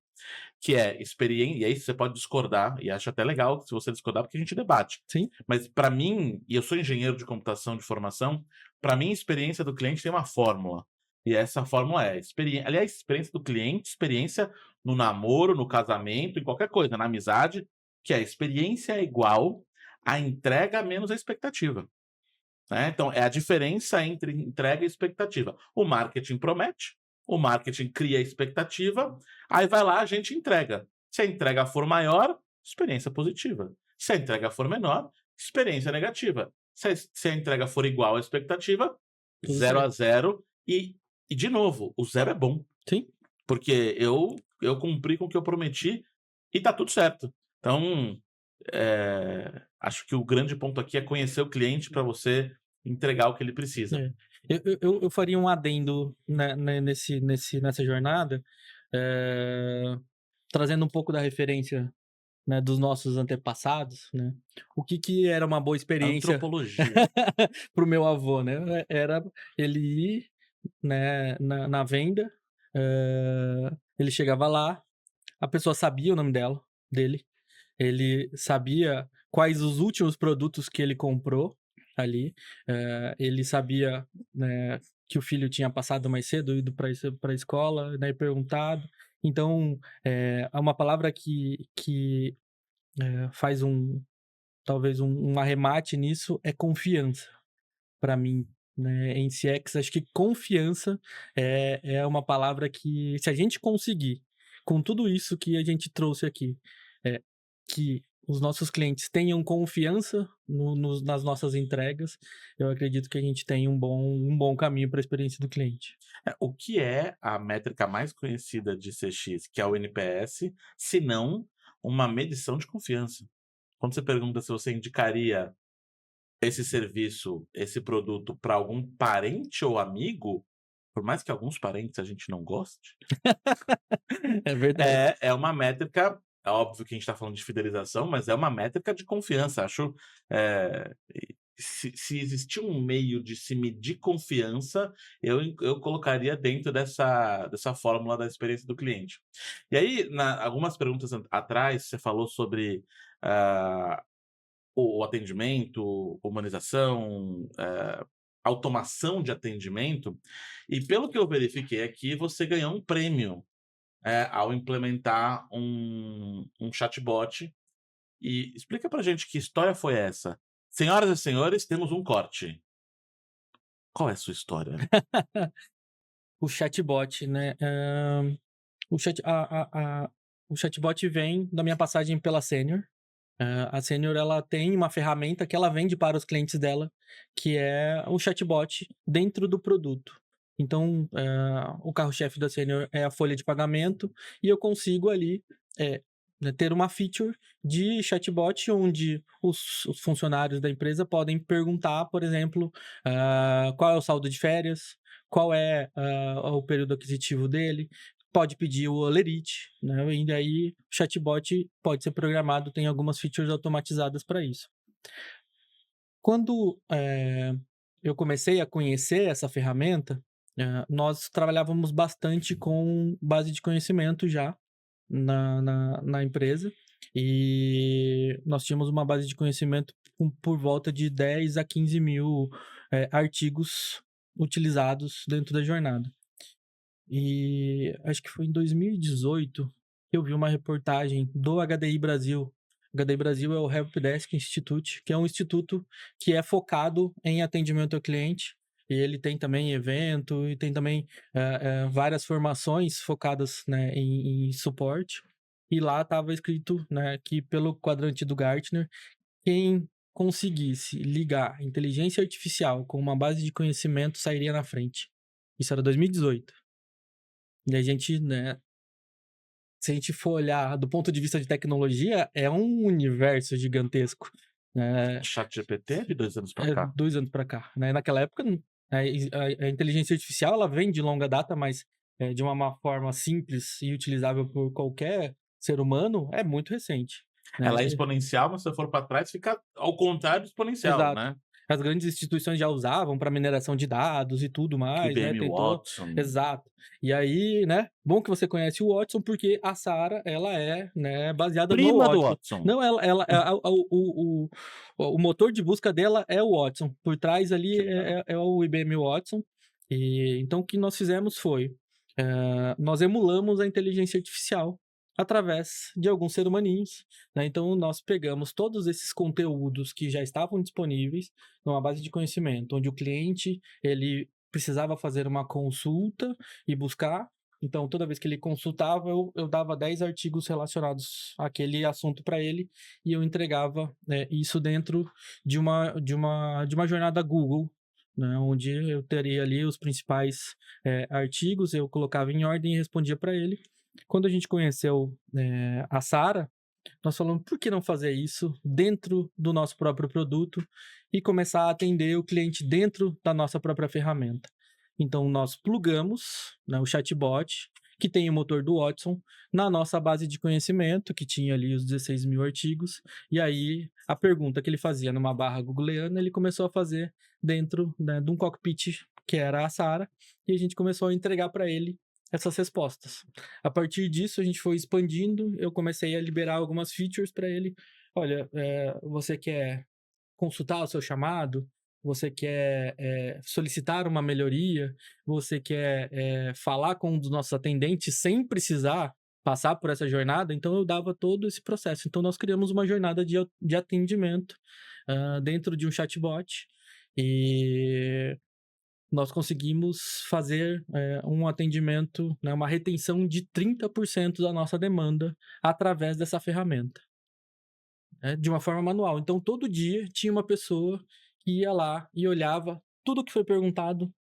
que é experiência, e aí você pode discordar, e acho até legal se você discordar, porque a gente debate. Sim. Mas para mim, e eu sou engenheiro de computação de formação, para mim a experiência do cliente tem uma fórmula, e essa fórmula é experiência, aliás, experiência do cliente, experiência no namoro, no casamento, em qualquer coisa, na amizade, que a experiência é igual a entrega menos a expectativa. Né? Então, é a diferença entre entrega e expectativa. O marketing promete, o marketing cria a expectativa, aí vai lá, a gente entrega. Se a entrega for maior, experiência positiva. Se a entrega for menor, experiência negativa. Se a entrega for igual à expectativa, 0 a 0. E, de novo, o 0 é bom. Sim. Porque eu cumpri com o que eu prometi e tá tudo certo. Então, acho que o grande ponto aqui é conhecer o cliente para você entregar o que ele precisa. Eu faria um adendo nessa jornada, trazendo um pouco da referência, né, dos nossos antepassados, né? O que era uma boa experiência Antropologia. para o meu avô, né? Era ele ir, né, na venda, ele chegava lá, a pessoa sabia o nome dela, dele. Ele sabia quais os últimos produtos que ele comprou ali. Ele sabia, né, que o filho tinha passado mais cedo, ido para a escola, né, e perguntado. Então, há uma palavra que faz talvez um arremate nisso, é confiança, para mim, né? Em CX, acho que confiança é uma palavra que, se a gente conseguir, com tudo isso que a gente trouxe aqui, que os nossos clientes tenham confiança nas nossas entregas, eu acredito que a gente tem um bom caminho para a experiência do cliente. O que é a métrica mais conhecida de CX, que é o NPS, se não uma medição de confiança? Quando você pergunta se você indicaria esse serviço, esse produto para algum parente ou amigo, por mais que alguns parentes a gente não goste, É verdade. é uma métrica, é óbvio que a gente está falando de fidelização, mas é uma métrica de confiança. Acho, se existir um meio de se medir confiança, eu colocaria dentro dessa fórmula da experiência do cliente. E aí, algumas perguntas atrás, você falou sobre o atendimento, humanização, automação de atendimento, e pelo que eu verifiquei aqui, você ganhou um prêmio ao implementar um chatbot. E explica pra gente que história foi essa. Senhoras e senhores, temos um corte. Qual é a sua história? O chatbot, né? O o chatbot vem da minha passagem pela Senior. A Senior, ela tem uma ferramenta que ela vende para os clientes dela, que é o chatbot dentro do produto. Então, o carro-chefe da Senior é a folha de pagamento, e eu consigo ali né, ter uma feature de chatbot onde os funcionários da empresa podem perguntar, por exemplo, qual é o saldo de férias, qual é o período aquisitivo dele, pode pedir o Olerite, né? E daí o chatbot pode ser programado, tem algumas features automatizadas para isso. Quando eu comecei a conhecer essa ferramenta, nós trabalhávamos bastante com base de conhecimento já na empresa, e nós tínhamos uma base de conhecimento por volta de 10 a 15 mil artigos utilizados dentro da jornada. E acho que foi em 2018 que eu vi uma reportagem do HDI Brasil. HDI Brasil é o Helpdesk Institute, que é um instituto que é focado em atendimento ao cliente. E ele tem também evento e tem também várias formações focadas, né, em suporte. E lá estava escrito, né, que pelo quadrante do Gartner, quem conseguisse ligar inteligência artificial com uma base de conhecimento sairia na frente. Isso era 2018. E a gente, né, se a gente for olhar do ponto de vista de tecnologia, é um universo gigantesco, né? ChatGPT é de 2 anos pra cá. 2 anos para cá, né? Naquela época, a inteligência artificial, ela vem de longa data, mas de uma forma simples e utilizável por qualquer ser humano, é muito recente, né? Ela é exponencial, mas se você for para trás, fica ao contrário exponencial, Exato. né? As grandes instituições já usavam para mineração de dados e tudo mais, né? IBM Watson. Exato. E aí, né? Bom que você conhece o Watson, porque a Sara, ela é, né, baseada Prima no do Watson. Watson. Não, o motor de busca dela é o Watson. Por trás ali é o IBM Watson. E então o que nós fizemos foi nós emulamos a inteligência artificial através de alguns seres humaninhos, né? Então nós pegamos todos esses conteúdos que já estavam disponíveis numa base de conhecimento, onde o cliente ele precisava fazer uma consulta e buscar. Então toda vez que ele consultava, eu dava 10 artigos relacionados àquele assunto para ele, e eu entregava isso dentro de uma jornada Google, né, onde eu teria ali os principais artigos, eu colocava em ordem e respondia para ele. Quando a gente conheceu a Sara, nós falamos, por que não fazer isso dentro do nosso próprio produto e começar a atender o cliente dentro da nossa própria ferramenta? Então, nós plugamos, né, o chatbot, que tem o motor do Watson, na nossa base de conhecimento, que tinha ali os 16 mil artigos, e aí a pergunta que ele fazia numa barra googleana, ele começou a fazer dentro, né, de um cockpit que era a Sara, e a gente começou a entregar para ele essas respostas. A partir disso, a gente foi expandindo, eu comecei a liberar algumas features para ele. Olha, você quer consultar o seu chamado? Você quer solicitar uma melhoria? Você quer falar com um dos nossos atendentes sem precisar passar por essa jornada? Então, eu dava todo esse processo. Então, nós criamos uma jornada de atendimento dentro de um chatbot e nós conseguimos fazer um atendimento, né, uma retenção de 30% da nossa demanda através dessa ferramenta, né, de uma forma manual. Então, todo dia tinha uma pessoa que ia lá e olhava tudo que foi perguntado,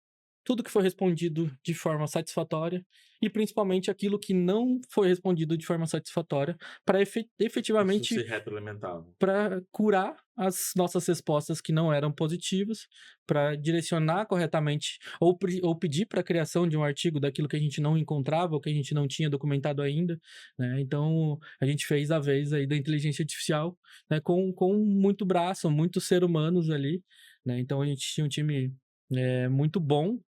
tudo que foi respondido de forma satisfatória e principalmente aquilo que não foi respondido de forma satisfatória para Isso efetivamente se retroalimentava. para curar as nossas respostas que não eram positivas, para direcionar corretamente ou pedir para a criação de um artigo daquilo que a gente não encontrava ou que a gente não tinha documentado ainda, né? Então, a gente fez a vez aí da inteligência artificial, né, com muito braço, muitos seres humanos ali, né? Então, a gente tinha um time muito bom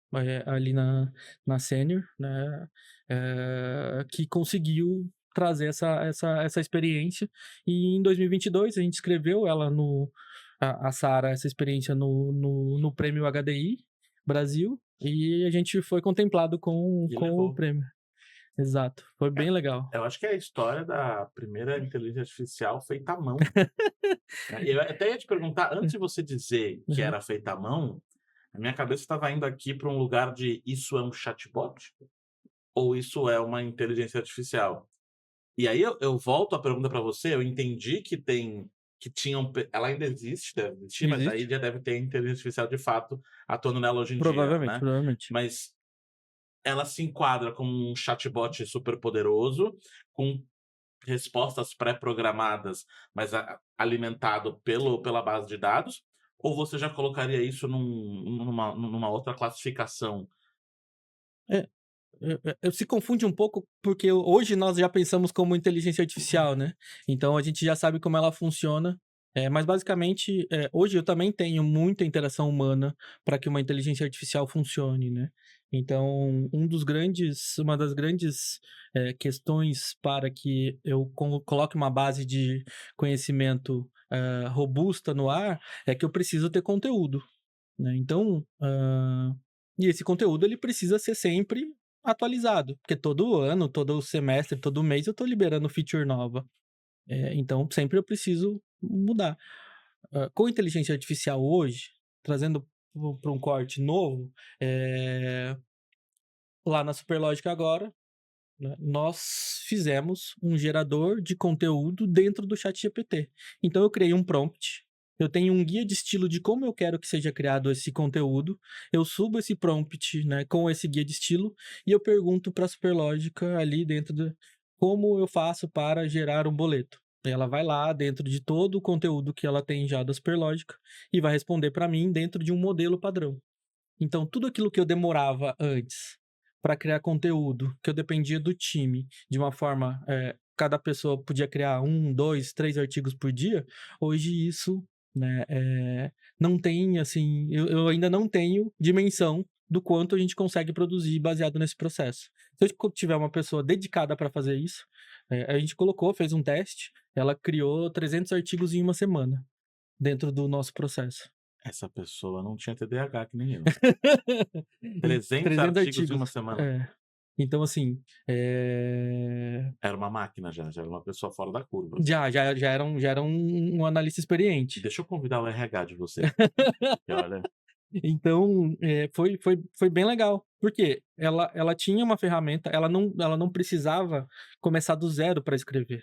ali na Senior, né? Que conseguiu trazer essa experiência. E em 2022 a gente escreveu ela a Sara, essa experiência no prêmio HDI Brasil, e a gente foi contemplado com levou. o prêmio. Exato, foi bem legal. Eu acho que é a história da primeira inteligência artificial feita à mão. Eu até ia te perguntar, antes de você dizer que Uhum. era feita à mão, a minha cabeça estava indo aqui para um lugar de isso é um chatbot? Ou isso é uma inteligência artificial? E aí eu volto a pergunta para você, eu entendi que ela ainda existe, deve existir, mas aí Existe? já deve ter inteligência artificial de fato atuando nela hoje em dia, Provavelmente, né. provavelmente. Mas ela se enquadra como um chatbot super poderoso, com respostas pré-programadas, mas alimentado pela base de dados, ou você já colocaria isso numa outra classificação? É, se confunde um pouco, porque hoje nós já pensamos como inteligência artificial, né? Então a gente já sabe como ela funciona. Mas basicamente, hoje eu também tenho muita interação humana para que uma inteligência artificial funcione, né? Então, uma das grandes questões para que eu coloque uma base de conhecimento robusta no ar é que eu preciso ter conteúdo, né? Então, e esse conteúdo ele precisa ser sempre atualizado, porque todo ano, todo semestre, todo mês eu estou liberando feature nova. Então, sempre eu preciso mudar. Com inteligência artificial hoje, trazendo para um corte novo, lá na Superlógica agora, né, nós fizemos um gerador de conteúdo dentro do ChatGPT. Então, eu criei um prompt. Eu tenho um guia de estilo de como eu quero que seja criado esse conteúdo. Eu subo esse prompt, né, com esse guia de estilo e eu pergunto para a Superlógica ali dentro como eu faço para gerar um boleto. Ela vai lá dentro de todo o conteúdo que ela tem já da Superlógica e vai responder para mim dentro de um modelo padrão. Então, tudo aquilo que eu demorava antes para criar conteúdo, que eu dependia do time, de uma forma, cada pessoa podia criar 1, 2, 3 artigos por dia, hoje isso, né, não tem, assim, eu ainda não tenho dimensão do quanto a gente consegue produzir baseado nesse processo. Se eu tiver uma pessoa dedicada para fazer isso, a gente fez um teste, ela criou 300 artigos em uma semana, dentro do nosso processo. Essa pessoa não tinha TDAH que nem eu. Em 300 artigos em uma semana. Então, assim, Era uma máquina já era uma pessoa fora da curva. já era um analista experiente. Deixa eu convidar o RH de você. E olha, Então, foi bem legal, porque ela tinha uma ferramenta, ela não precisava começar do zero para escrever.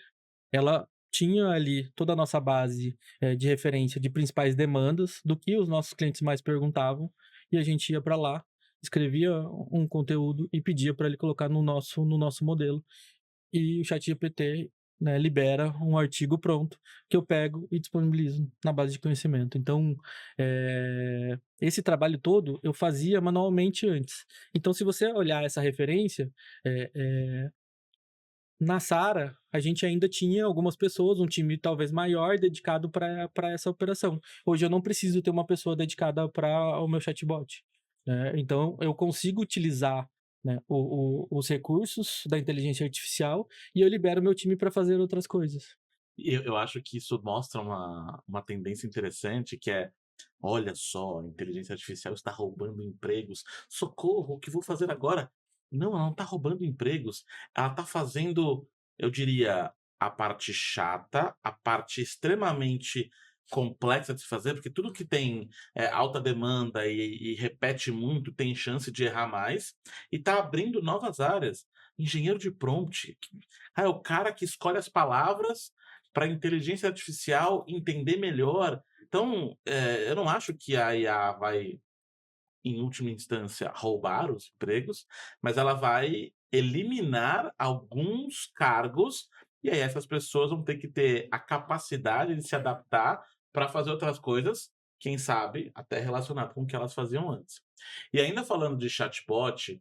Ela tinha ali toda a nossa base de referência de principais demandas, do que os nossos clientes mais perguntavam, e a gente ia para lá, escrevia um conteúdo e pedia para ele colocar no nosso modelo. E o ChatGPT, né, libera um artigo pronto que eu pego e disponibilizo na base de conhecimento. Então, esse trabalho todo eu fazia manualmente antes. Então, se você olhar essa referência, na Sara, a gente ainda tinha algumas pessoas, um time talvez maior, dedicado para essa operação. Hoje eu não preciso ter uma pessoa dedicada para o meu chatbot, né? Então, eu consigo utilizar né, os recursos da inteligência artificial e eu libero meu time para fazer outras coisas. E eu acho que isso mostra uma tendência interessante que é: "Olha só, a inteligência artificial está roubando empregos. Socorro, o que vou fazer agora?". Não, ela não está roubando empregos, ela está fazendo, eu diria, a parte chata, a parte extremamente complexa de se fazer, porque tudo que tem, alta demanda e repete muito, tem chance de errar mais, e está abrindo novas áreas. Engenheiro de prompt, é o cara que escolhe as palavras para a inteligência artificial entender melhor. Então, eu não acho que a IA vai, em última instância, roubar os empregos, mas ela vai eliminar alguns cargos, e aí essas pessoas vão ter que ter a capacidade de se adaptar para fazer outras coisas, quem sabe até relacionado com o que elas faziam antes. E ainda falando de chatbot,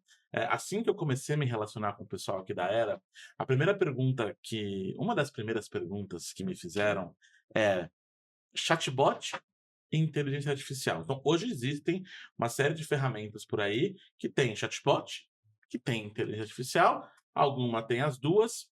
assim que eu comecei a me relacionar com o pessoal aqui da Era, a primeira pergunta que uma das primeiras perguntas que me fizeram é: chatbot e inteligência artificial. Então, hoje existem uma série de ferramentas por aí que tem chatbot, que tem inteligência artificial, alguma tem as duas.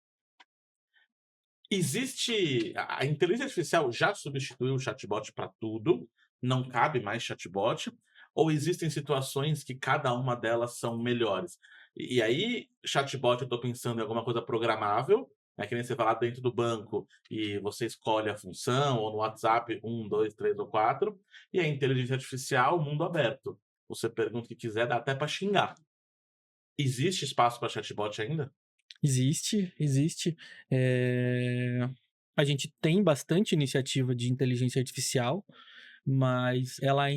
Existe a inteligência artificial já substituiu o chatbot para tudo, não cabe mais chatbot, ou existem situações que cada uma delas são melhores? E aí, chatbot, eu estou pensando em alguma coisa programável, né, que nem você vai lá dentro do banco e você escolhe a função, ou no WhatsApp 1, 2, 3 ou 4, e a inteligência artificial, mundo aberto. Você pergunta o que quiser, dá até para xingar. Existe espaço para chatbot ainda? Existe, existe. A gente tem bastante iniciativa de inteligência artificial, mas ela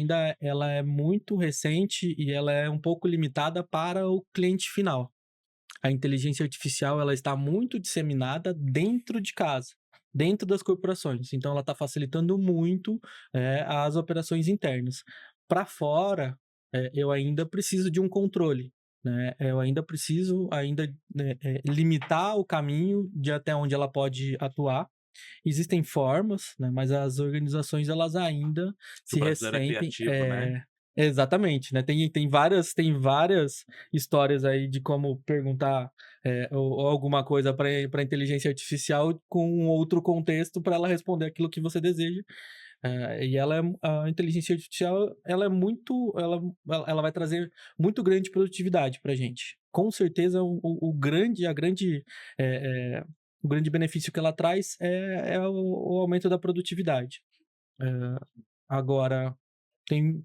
é muito recente e ela é um pouco limitada para o cliente final. A inteligência artificial ela está muito disseminada dentro de casa, dentro das corporações. Então, ela está facilitando muito as operações internas. Para fora, eu ainda preciso de um controle. Né? Eu ainda preciso limitar o caminho de até onde ela pode atuar. Existem formas, né, mas as organizações elas ainda Que o se brasileiro é ressentem. criativo, né? Exatamente, né? Tem várias histórias aí de como perguntar ou alguma coisa para a inteligência artificial com um outro contexto para ela responder aquilo que você deseja. E a inteligência artificial, ela é muito, ela vai trazer muito grande produtividade para a gente. Com certeza, o grande benefício que ela traz é o aumento da produtividade. Agora,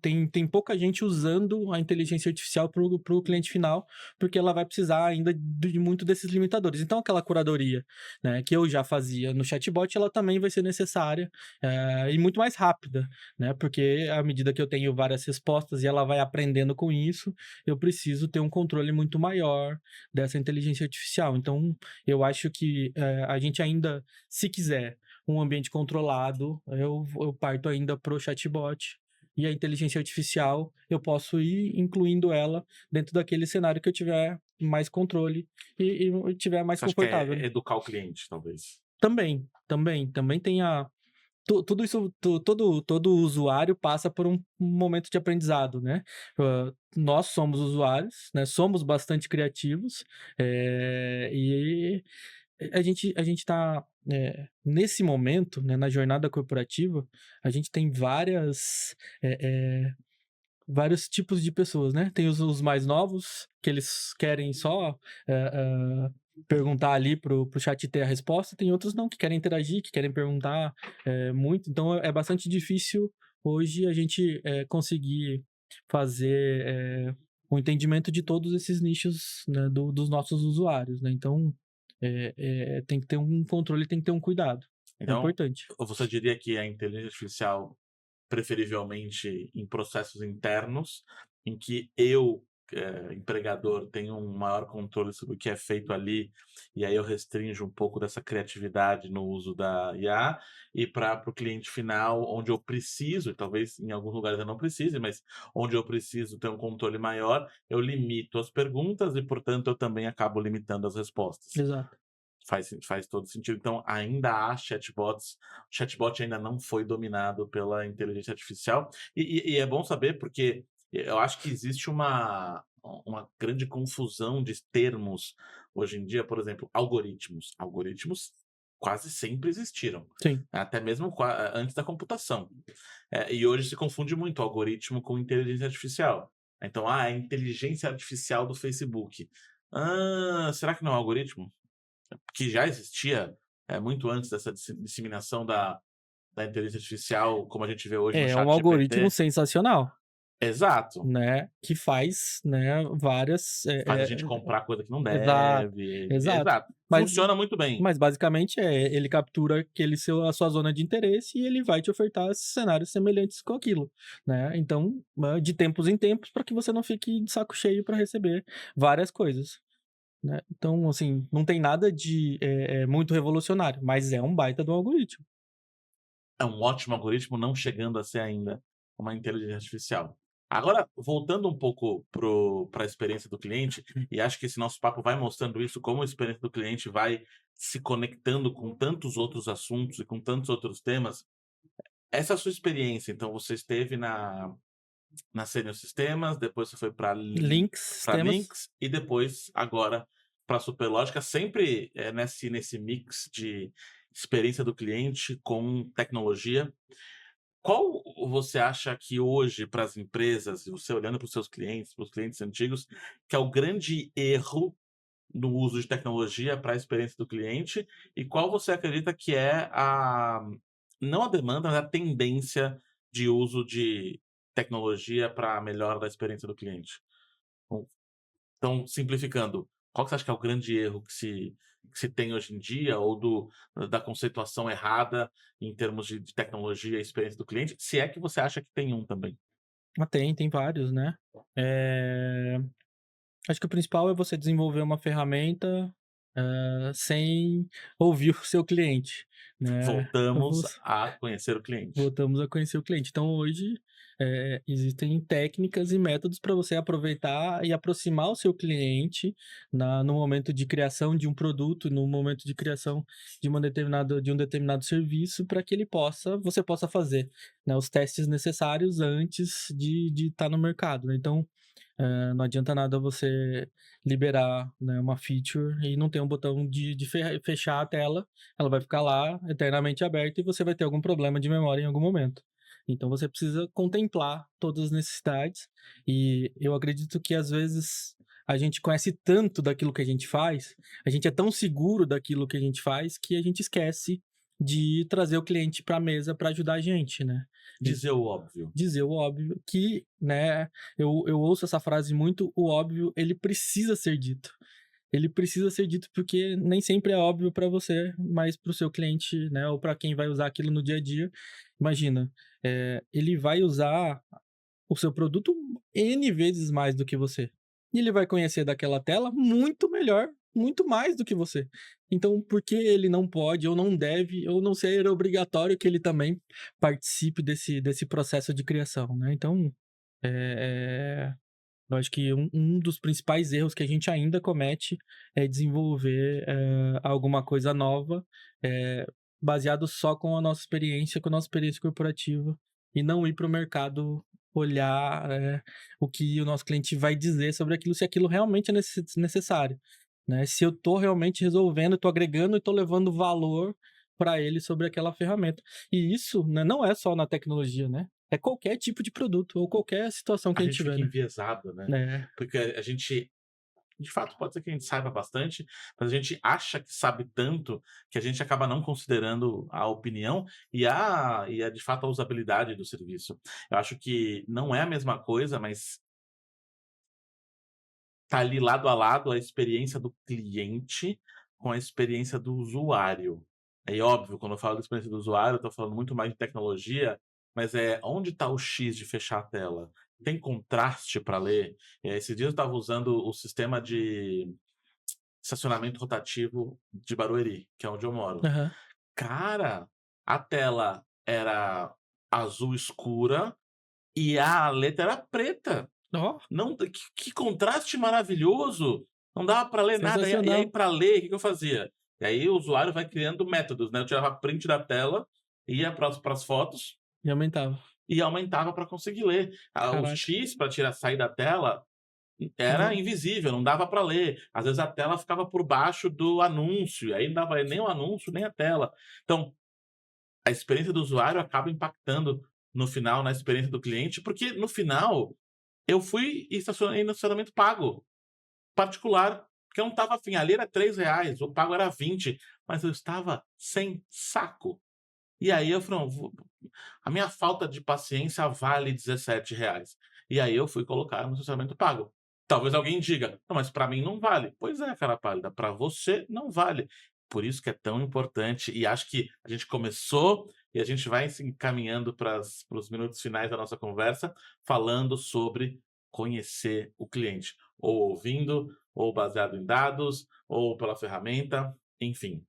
tem pouca gente usando a inteligência artificial para o cliente final, porque ela vai precisar ainda de muito desses limitadores. Então, aquela curadoria, né, que eu já fazia no chatbot, ela também vai ser necessária e muito mais rápida, né, porque à medida que eu tenho várias respostas e ela vai aprendendo com isso, eu preciso ter um controle muito maior dessa inteligência artificial. Então, eu acho que a gente ainda, se quiser um ambiente controlado, eu parto ainda pro chatbot. E a inteligência artificial, eu posso ir incluindo ela dentro daquele cenário que eu tiver mais controle e tiver mais Você acha que confortável, né? é educar o cliente, talvez? Também tem tudo isso, todo usuário passa por um momento de aprendizado, né? Nós somos usuários, né? Somos bastante criativos, e a gente está nesse momento, né, na jornada corporativa, a gente tem vários tipos de pessoas, né? Tem os mais novos, que eles querem só perguntar ali pro chat ter a resposta, tem outros não, que querem interagir, que querem perguntar muito. Então, é bastante difícil hoje a gente conseguir fazer o entendimento de todos esses nichos, né, dos nossos usuários, né? Então, tem que ter um controle, tem que ter um cuidado. É Então, importante. você diria que a inteligência artificial, preferivelmente em processos internos, em que eu, empregador, tenho um maior controle sobre o que é feito ali, e aí eu restringo um pouco dessa criatividade no uso da IA, e para o cliente final, onde eu preciso, e talvez em alguns lugares eu não precise, mas onde eu preciso ter um controle maior, eu limito as perguntas e, portanto, eu também acabo limitando as respostas. Exato. Faz todo sentido. Então, ainda há chatbots. O chatbot ainda não foi dominado pela inteligência artificial. E é bom saber porque eu acho que existe uma grande confusão de termos hoje em dia, por exemplo, algoritmos. Algoritmos quase sempre existiram, Sim. até mesmo antes da computação. E hoje se confunde muito algoritmo com inteligência artificial. Então, a inteligência artificial do Facebook. Será que não é um algoritmo? Que já existia muito antes dessa disseminação da inteligência artificial, como a gente vê hoje no É um chat algoritmo GPT. sensacional, Exato. né? Que faz, né, várias. Faz a gente comprar coisa que não Exato, deve. exato. Exato. Mas, Funciona muito bem. mas basicamente ele captura a sua zona de interesse e ele vai te ofertar cenários semelhantes com aquilo, né? Então, de tempos em tempos, para que você não fique de saco cheio para receber várias coisas, né? Então, assim, não tem nada de muito revolucionário, mas é um baita do algoritmo. É um ótimo algoritmo, não chegando a ser ainda uma inteligência artificial. Agora, voltando um pouco para a experiência do cliente, e acho que esse nosso papo vai mostrando isso, como a experiência do cliente vai se conectando com tantos outros assuntos e com tantos outros temas. Essa sua experiência, então, você esteve na Senior Sistemas, depois você foi para Links, Links e depois, agora, para a Superlógica, sempre nesse mix de experiência do cliente com tecnologia. Qual você acha que hoje, para as empresas, você olhando para os seus clientes, para os clientes antigos, que é o grande erro no uso de tecnologia para a experiência do cliente? E qual você acredita que é não a demanda, mas a tendência de uso de tecnologia para a melhora da experiência do cliente? Bom, então, simplificando, qual que você acha que é o grande erro que se tem hoje em dia, ou da conceituação errada em termos de tecnologia e experiência do cliente, se é que você acha que tem um também? Tem vários, né? Acho que o principal é você desenvolver uma ferramenta sem ouvir o seu cliente, né? Voltamos a conhecer o cliente. Voltamos a conhecer o cliente. Então, hoje, existem técnicas e métodos para você aproveitar e aproximar o seu cliente no momento de criação de um produto, no momento de criação de um determinado serviço, para que você possa fazer, né, os testes necessários antes de estar no mercado, né? Então, não adianta nada você liberar, né, uma feature e não ter um botão de fechar a tela. Ela vai ficar lá eternamente aberta e você vai ter algum problema de memória em algum momento. Então você precisa contemplar todas as necessidades, e eu acredito que às vezes a gente conhece tanto daquilo que a gente faz, a gente é tão seguro daquilo que a gente faz, que a gente esquece de trazer o cliente para a mesa para ajudar a gente, né? Dizer o óbvio. Dizer o óbvio, que, né, eu ouço essa frase muito: o óbvio, ele precisa ser dito. Ele precisa ser dito porque nem sempre é óbvio para você, mas para o seu cliente, né, ou para quem vai usar aquilo no dia a dia. Imagina, ele vai usar o seu produto N vezes mais do que você. E ele vai conhecer daquela tela muito melhor, muito mais do que você. Então, por que ele não pode, ou não deve, ou não ser obrigatório que ele também participe desse processo de criação, né? Então, eu acho que um dos principais erros que a gente ainda comete é desenvolver alguma coisa nova baseado só com a nossa experiência corporativa, e não ir para o mercado olhar o que o nosso cliente vai dizer sobre aquilo, se aquilo realmente é necessário, né? Se eu estou realmente resolvendo, estou agregando e estou levando valor para ele sobre aquela ferramenta. E isso, né, não é só na tecnologia, né? É qualquer tipo de produto ou qualquer situação que a gente tiver, fica né? enviesado, né? Porque a gente, de fato, pode ser que a gente saiba bastante, mas a gente acha que sabe tanto que a gente acaba não considerando a opinião e de fato, a usabilidade do serviço. Eu acho que não é a mesma coisa, mas tá ali lado a lado a experiência do cliente com a experiência do usuário. É óbvio, quando eu falo da experiência do usuário, eu tô falando muito mais de tecnologia, mas onde está o X de fechar a tela? Tem contraste para ler? Esses dias eu estava usando o sistema de estacionamento rotativo de Barueri, que é onde eu moro. Aham. Cara, a tela era azul escura e a letra era preta. Ó, Não, que contraste maravilhoso! Não dava para ler nada. E aí, sensacional. para ler, o que eu fazia? E aí, o usuário vai criando métodos, né? Eu tirava print da tela, ia para as fotos E aumentava. e aumentava para conseguir ler. O Caraca. X para sair da tela era invisível, não dava para ler. Às vezes a tela ficava por baixo do anúncio, e aí não dava nem o anúncio, nem a tela. Então, a experiência do usuário acaba impactando no final na experiência do cliente, porque no final eu fui e estacionei no estacionamento pago, particular, porque eu não estava afim. Ali era R$3, o pago era 20, mas eu estava sem saco. E aí eu falei, não, a minha falta de paciência vale R$17. E aí eu fui colocar no estacionamento pago. Talvez alguém diga, não, mas para mim não vale. Pois é, cara pálida, para você não vale. Por isso que é tão importante, e acho que a gente começou e a gente vai se encaminhando para os minutos finais da nossa conversa, falando sobre conhecer o cliente, ou ouvindo, ou baseado em dados, ou pela ferramenta, enfim.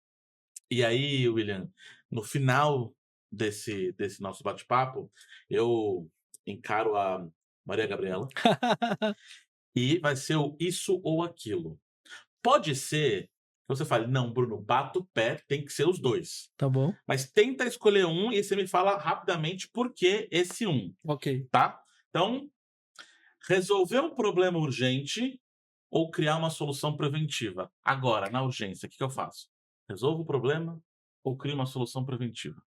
E aí, William, no final desse nosso bate-papo, eu encaro a Maria Gabriela e vai ser o isso ou aquilo. Pode ser que você fale, não, Bruno, bato o pé, tem que ser os dois. Tá bom? Mas tenta escolher um e você me fala rapidamente por que esse um, Ok. tá? Então, resolver um problema urgente ou criar uma solução preventiva. Agora, na urgência, o que eu faço? Resolvo o problema ou crio uma solução preventiva?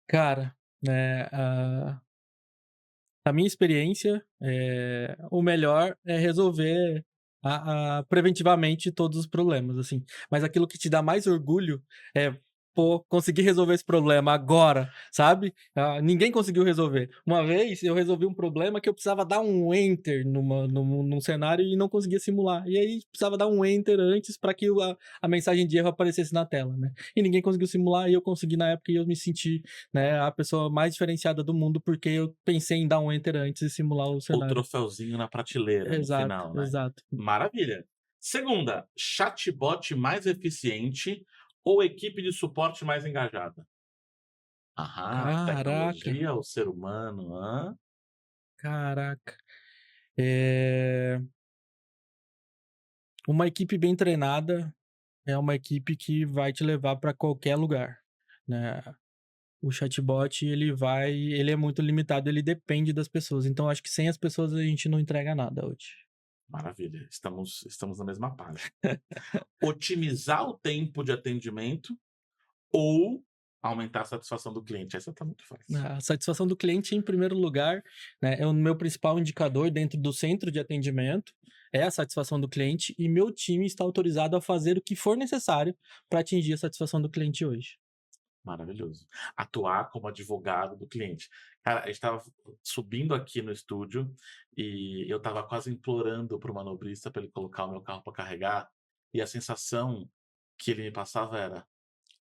Cara, a minha experiência, o melhor é resolver preventivamente todos os problemas, assim. Mas aquilo que te dá mais orgulho é, pô, conseguir resolver esse problema agora, sabe? Ninguém conseguiu resolver. Uma vez eu resolvi um problema que eu precisava dar um enter num cenário e não conseguia simular. E aí precisava dar um enter antes para que a mensagem de erro aparecesse na tela, né? E ninguém conseguiu simular e eu consegui na época e eu me senti, né, a pessoa mais diferenciada do mundo porque eu pensei em dar um enter antes e simular o O cenário. troféuzinho na prateleira no Exato, final, né? exato. Maravilha. Segunda, chatbot mais eficiente ou equipe de suporte mais engajada? Aham, Caraca. tecnologia, o ser humano, hã? Caraca. Uma equipe bem treinada é uma equipe que vai te levar para qualquer lugar, né? O chatbot, ele é muito limitado, ele depende das pessoas. Então, acho que sem as pessoas a gente não entrega nada hoje. Maravilha, estamos na mesma página. Otimizar o tempo de atendimento ou aumentar a satisfação do cliente? Essa tá muito fácil. A satisfação do cliente, em primeiro lugar, né, é o meu principal indicador dentro do centro de atendimento, é a satisfação do cliente, e meu time está autorizado a fazer o que for necessário para atingir a satisfação do cliente hoje. Maravilhoso. Atuar como advogado do cliente. Cara, a gente estava subindo aqui no estúdio e eu estava quase implorando para o manobrista para ele colocar o meu carro para carregar, e a sensação que ele me passava era: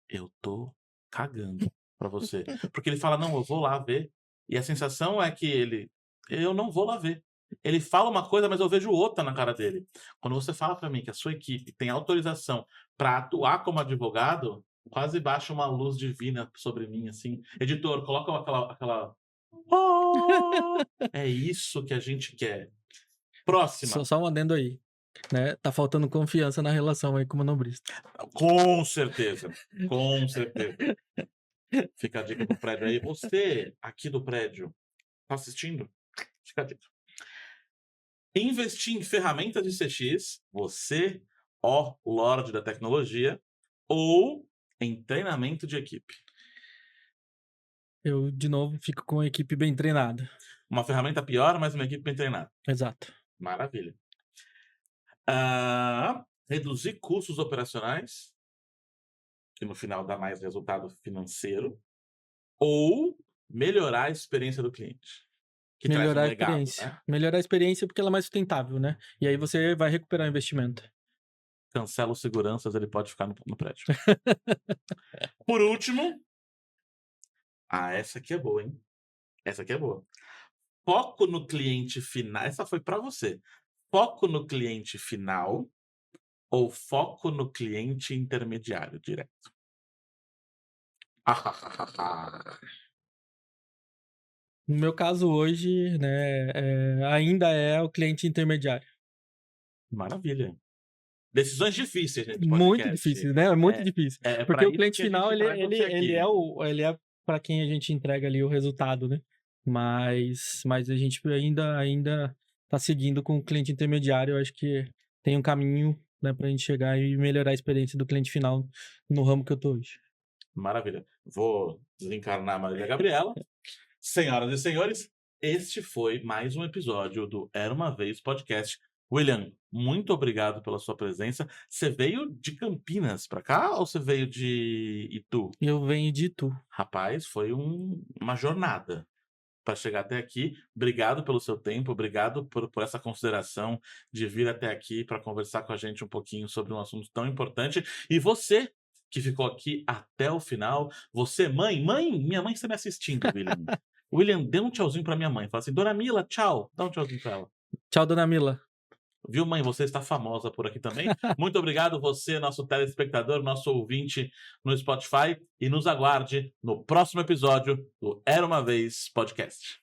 eu tô cagando para você. Porque ele fala: não, eu vou lá ver. E a sensação é que eu não vou lá ver. Ele fala uma coisa, mas eu vejo outra na cara dele. Quando você fala para mim que a sua equipe tem autorização para atuar como advogado, quase baixa uma luz divina sobre mim, assim. Editor, coloca aquela. É isso que a gente quer. Próxima. Só um adendo aí, né? Tá faltando confiança na relação aí com o manobrista. Com certeza. Com certeza. Fica a dica pro prédio aí. Você, aqui do prédio, tá assistindo? Fica a dica. Investir em ferramentas de CX, você, ó lorde da tecnologia, ou em treinamento de equipe? Eu, de novo, fico com a equipe bem treinada. Uma ferramenta pior, mas uma equipe bem treinada. Exato. Maravilha. Reduzir custos operacionais, que no final dá mais resultado financeiro, ou melhorar a experiência do cliente, que traz um Melhorar a legado, experiência. né? Melhorar a experiência porque ela é mais sustentável, né? E aí você vai recuperar o investimento. Cancela os seguranças, ele pode ficar no prédio. Por último, essa aqui é boa, hein? Essa aqui é boa. Foco no cliente final. Essa foi para você. Foco no cliente final ou foco no cliente intermediário direto? No meu caso hoje, né, ainda é o cliente intermediário. Maravilha. Decisões difíceis, gente. Muito difícil, né? É muito difícil. É Porque pra o isso cliente que a final, gente traz você aqui. ele é para quem a gente entrega ali o resultado, né? Mas a gente ainda tá seguindo com o cliente intermediário. Eu acho que tem um caminho, né, pra gente chegar e melhorar a experiência do cliente final no ramo que eu tô hoje. Maravilha. Vou desencarnar a Marília Gabriela. Senhoras e senhores, este foi mais um episódio do Era Uma Vez Podcast. William, muito obrigado pela sua presença. Você veio de Campinas pra cá ou você veio de Itu? Eu venho de Itu. Rapaz, foi uma jornada para chegar até aqui. Obrigado pelo seu tempo, obrigado por essa consideração de vir até aqui para conversar com a gente um pouquinho sobre um assunto tão importante. E você que ficou aqui até o final, você, minha mãe está me assistindo, William. William, dê um tchauzinho para minha mãe. Fala assim, Dona Mila, tchau. Dá um tchauzinho para ela. Tchau, Dona Mila. Viu, mãe? Você está famosa por aqui também. Muito obrigado, você, nosso telespectador, nosso ouvinte no Spotify. E nos aguarde no próximo episódio do Era Uma Vez Podcast.